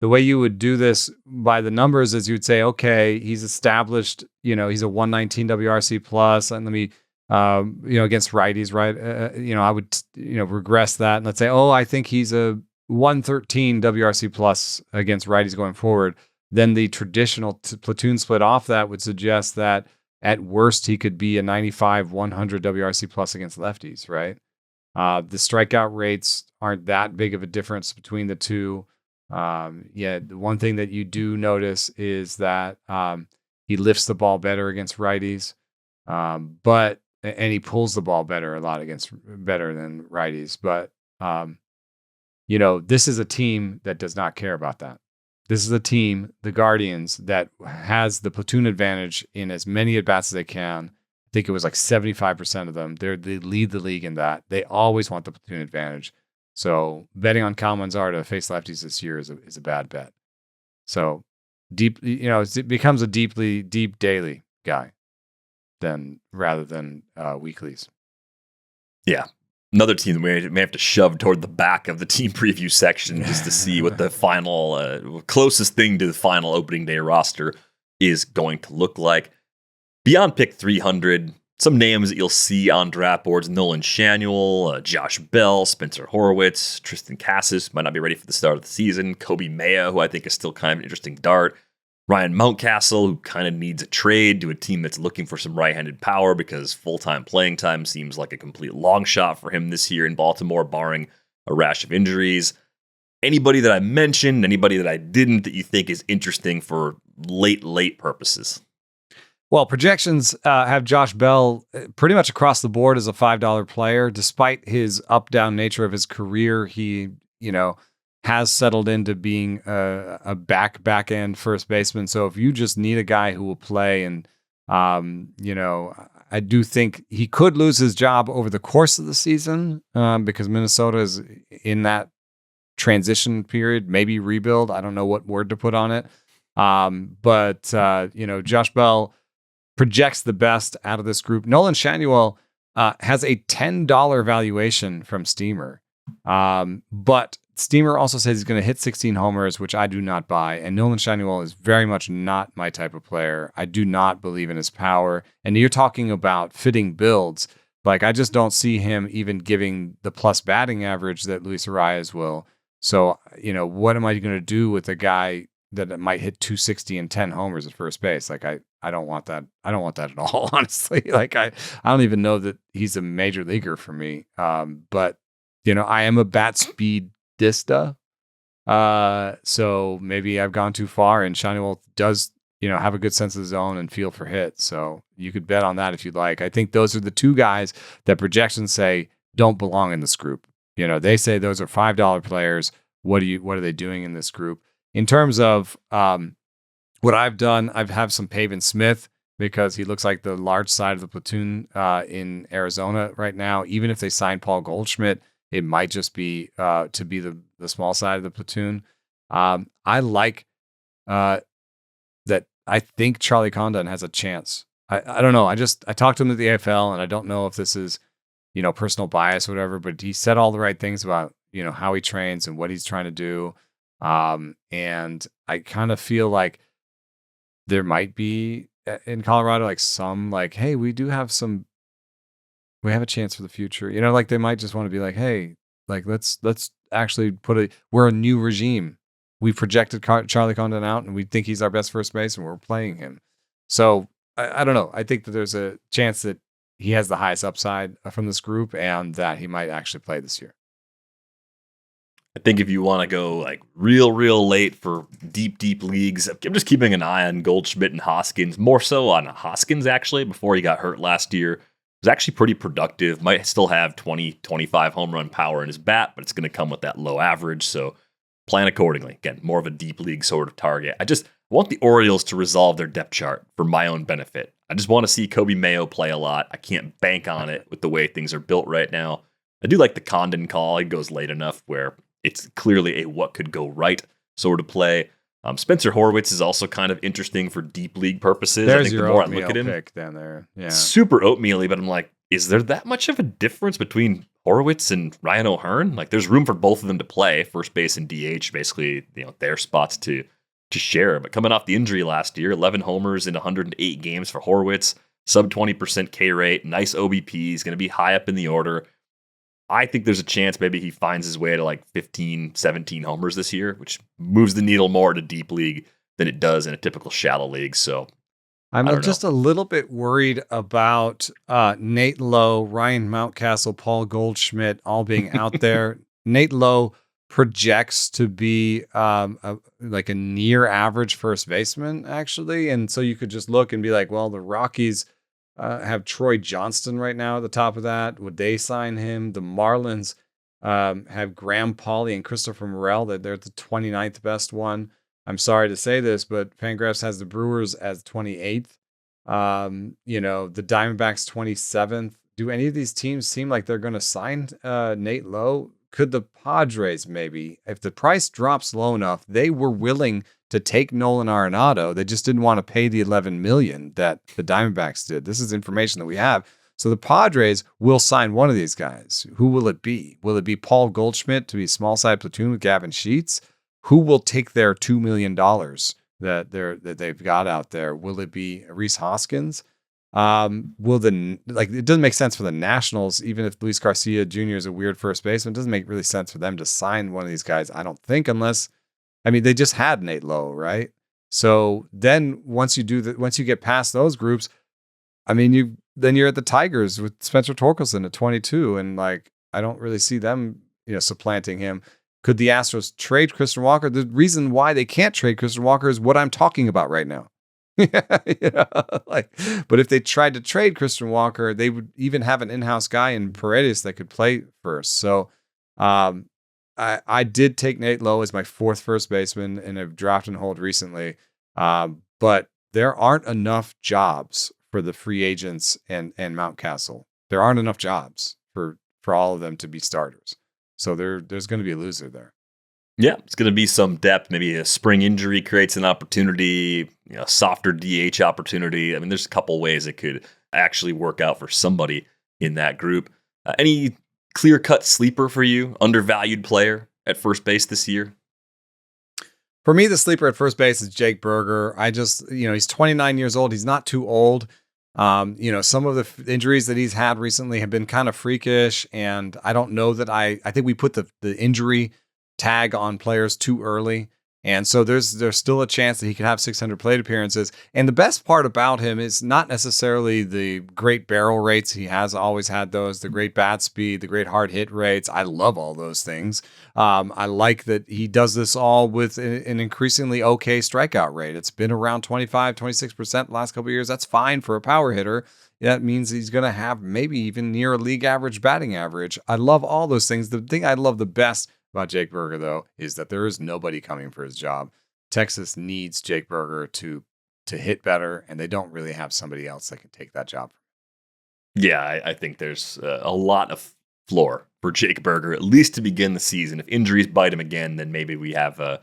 the way you would do this by the numbers is you'd say, okay, he's established, he's a 119 WRC plus, and let me, against righties, right? I would, regress that and let's say, I think he's a 113 WRC plus against righties going forward. Then the traditional platoon split off that would suggest that at worst he could be a 95, 100 WRC plus against lefties, right? The strikeout rates aren't that big of a difference between the two. The one thing that you do notice is that he lifts the ball better against righties, and he pulls the ball better than righties. But this is a team that does not care about that. This is a team, the Guardians, that has the platoon advantage in as many at-bats as they can. I think it was like 75% of them. They lead the league in that. They always want the platoon advantage. So betting on Kyle Manzardo to face lefties this year is a bad bet. So it becomes a deep daily guy rather than weeklies. Yeah. Another team that we may have to shove toward the back of the team preview section just to see what the final closest thing to the final opening day roster is going to look like. Beyond pick 300, some names that you'll see on draft boards: Nolan, Schanuel, Josh Bell, Spencer Horwitz, Tristan Casas might not be ready for the start of the season. Kobe Maya, who I think is still kind of an interesting dart. Ryan Mountcastle, who kind of needs a trade to a team that's looking for some right-handed power because full-time playing time seems like a complete long shot for him this year in Baltimore, barring a rash of injuries. Anybody that I mentioned, anybody that I didn't that you think is interesting for late purposes? Well, projections have Josh Bell pretty much across the board as a $5 player. Despite his up-down nature of his career, he, has settled into being a back-end first baseman. So if you just need a guy who will play and, I do think he could lose his job over the course of the season because Minnesota is in that transition period, maybe rebuild. I don't know what word to put on it. But Josh Bell projects the best out of this group. Nolan Schanuel has a $10 valuation from Steamer. But Steamer also says he's going to hit 16 homers, which I do not buy. And Nolan Schanuel is very much not my type of player. I do not believe in his power. And you're talking about fitting builds. Like, I just don't see him even giving the plus batting average that Luis Arraez will. So, what am I going to do with a guy that might hit 260 and 10 homers at first base? Like, I don't want that. I don't want that at all, honestly. Like, I don't even know that he's a major leaguer for me. But, I am a bat speedista. So maybe I've gone too far, and Schanuel does, have a good sense of zone and feel for hits. So you could bet on that if you'd like. I think those are the two guys that projections say don't belong in this group. They say those are $5 players. What are they doing in this group? In terms of what I've done, I have some Pavin Smith because he looks like the large side of the platoon in Arizona right now. Even if they sign Paul Goldschmidt, it might just be to be the small side of the platoon. I like that. I think Charlie Condon has a chance. I don't know. I talked to him at the AFL, and I don't know if this is, personal bias or whatever, but he said all the right things about, how he trains and what he's trying to do. And I kind of feel like there might be in Colorado, like some like, hey, we have a chance for the future. Like they might just want to be like, hey, like let's actually we're a new regime. We projected Charlie Condon out, and we think he's our best first base, and we're playing him. So I don't know. I think that there's a chance that he has the highest upside from this group, and that he might actually play this year. I think if you want to go like real late for deep leagues, I'm just keeping an eye on Goldschmidt and Hoskins, more so on Hoskins actually, before he got hurt last year. Was actually pretty productive, might still have 20, 25 home run power in his bat, but it's going to come with that low average. So plan accordingly. Again, more of a deep league sort of target. I just want the Orioles to resolve their depth chart for my own benefit. I just want to see Kobe Mayo play a lot. I can't bank on it with the way things are built right now. I do like the Condon call. He goes late enough where it's clearly a what could go right sort of play. Spencer Horwitz is also kind of interesting for deep league purposes. There's I think your the more I oatmeal look at him, pick down there. Yeah. Super oatmeal-y, but I'm like, is there that much of a difference between Horwitz and Ryan O'Hearn? Like, there's room for both of them to play first base and DH, basically, their spots to share. But coming off the injury last year, 11 homers in 108 games for Horwitz, sub 20% K rate, nice OBP, he's going to be high up in the order. I think there's a chance maybe he finds his way to like 15, 17 homers this year, which moves the needle more to deep league than it does in a typical shallow league. So I'm just a little bit worried about Nate Lowe, Ryan Mountcastle, Paul Goldschmidt all being out there. Nate Lowe projects to be like a near average first baseman, actually. And so you could just look and be like, well, the Rockies have Troy Johnston right now at the top of that. Would they sign him? The Marlins have Graham Pauley and Christopher Morel. They're the 29th best one. I'm sorry to say this, but Fangraphs has the Brewers as 28th. The Diamondbacks 27th. Do any of these teams seem like they're going to sign Nate Lowe? Could the Padres maybe? If the price drops low enough, they were willing to take Nolan Arenado. They just didn't want to pay the $11 million that the Diamondbacks did. This is information that we have. So the Padres will sign one of these guys. Who will it be? Will it be Paul Goldschmidt to be small side platoon with Gavin Sheets? Who will take their $2 million that they've got out there? Will it be Rhys Hoskins? It doesn't make sense for the Nationals, even if Luis Garcia Jr. is a weird first baseman. It doesn't make really sense for them to sign one of these guys, I don't think, unless, they just had Nate Lowe, right? So then once you get past those groups, then you're at the Tigers with Spencer Torkelson at 22, and I don't really see them, supplanting him. Could the Astros trade Christian Walker? The reason why they can't trade Christian Walker is what I'm talking about right now. But if they tried to trade Christian Walker, they would even have an in-house guy in Paredes that could play first. So I did take Nate Lowe as my fourth first baseman in a draft and hold recently. But there aren't enough jobs for the free agents and Mountcastle. There aren't enough jobs for all of them to be starters. So there's going to be a loser there. Yeah, it's going to be some depth. Maybe a spring injury creates an opportunity, softer DH opportunity. I mean, there's a couple ways it could actually work out for somebody in that group. Any clear-cut sleeper for you, undervalued player at first base this year? For me, the sleeper at first base is Jake Burger. He's 29 years old. He's not too old. Some of the injuries that he's had recently have been kind of freakish, and I don't know that I think we put the injury tag on players too early. And so there's still a chance that he could have 600 plate appearances. And the best part about him is not necessarily the great barrel rates. He has always had those, the great bat speed, the great hard hit rates. I love all those things. I like that he does this all with an increasingly okay strikeout rate. It's been around 25, 26% the last couple of years. That's fine for a power hitter. That means he's going to have maybe even near a league average batting average. I love all those things. The thing I love the best about Jake Burger, though, is that there is nobody coming for his job. Texas needs Jake Burger to hit better, and they don't really have somebody else that can take that job. Yeah, I think there's a lot of floor for Jake Burger, at least to begin the season. If injuries bite him again, then maybe we have a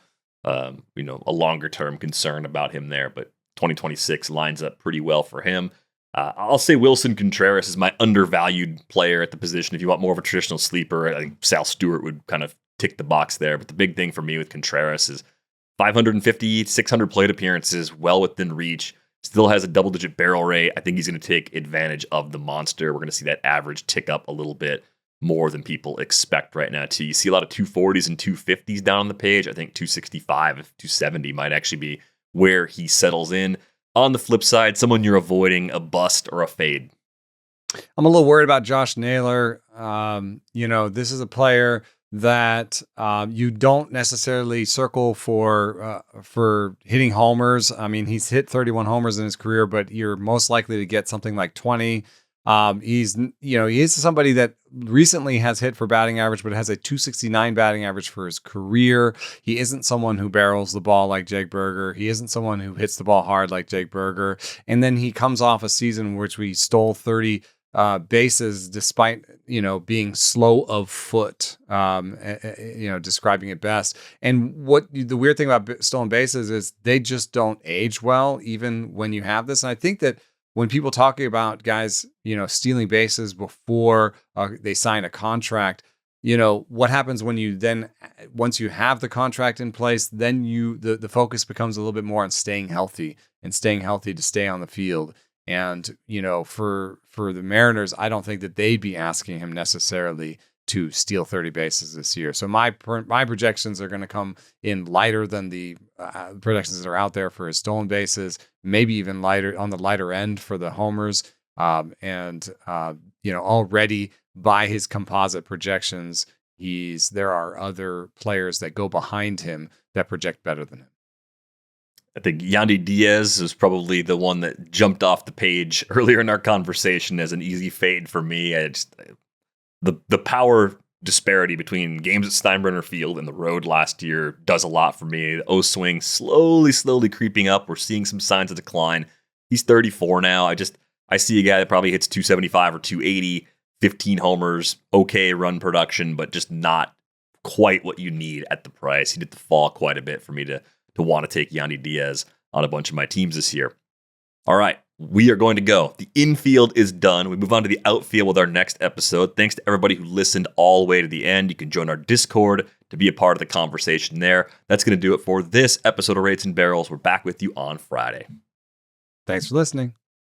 longer term concern about him there. But 2026 lines up pretty well for him. I'll say Willson Contreras is my undervalued player at the position. If you want more of a traditional sleeper, I think Sal Stewart would kind of tick the box there. But the big thing for me with Contreras is 550, 600 plate appearances, well within reach. Still has a double-digit barrel rate. I think he's going to take advantage of the monster. We're going to see that average tick up a little bit more than people expect right now, too. You see a lot of 240s and 250s down on the page. I think 265, 270 might actually be where he settles in. On the flip side, someone you're avoiding, a bust or a fade. I'm a little worried about Josh Naylor. This is a player that you don't necessarily circle for hitting homers. I mean, he's hit 31 homers in his career, but you're most likely to get something like 20. He is somebody that recently has hit for batting average, but has a 269 batting average for his career. He isn't someone who barrels the ball like Jake Burger. He isn't someone who hits the ball hard like Jake Burger. And then he comes off a season in which we stole 30 bases despite, being slow of foot, describing it best. And the weird thing about stolen bases is they just don't age well, even when you have this. And I think that when people talking about guys, stealing bases before they sign a contract, what happens when once you have the contract in place, then the focus becomes a little bit more on staying healthy to stay on the field. And, for the Mariners, I don't think that they'd be asking him necessarily to steal 30 bases this year. So my projections are going to come in lighter than the projections that are out there for his stolen bases, maybe even lighter on the lighter end for the homers. Already by his composite projections, there are other players that go behind him that project better than him. I think Yandy Díaz is probably the one that jumped off the page earlier in our conversation as an easy fade for me. The power disparity between games at Steinbrenner Field and the road last year does a lot for me. The O-swing slowly creeping up. We're seeing some signs of decline. He's 34 now. I see a guy that probably hits 275 or 280, 15 homers, okay run production, but just not quite what you need at the price. He did the fall quite a bit for me to want to take Yandy Díaz on a bunch of my teams this year. All right, we are going to go. The infield is done. We move on to the outfield with our next episode. Thanks to everybody who listened all the way to the end. You can join our Discord to be a part of the conversation there. That's going to do it for this episode of Rates and Barrels. We're back with you on Friday. Thanks for listening.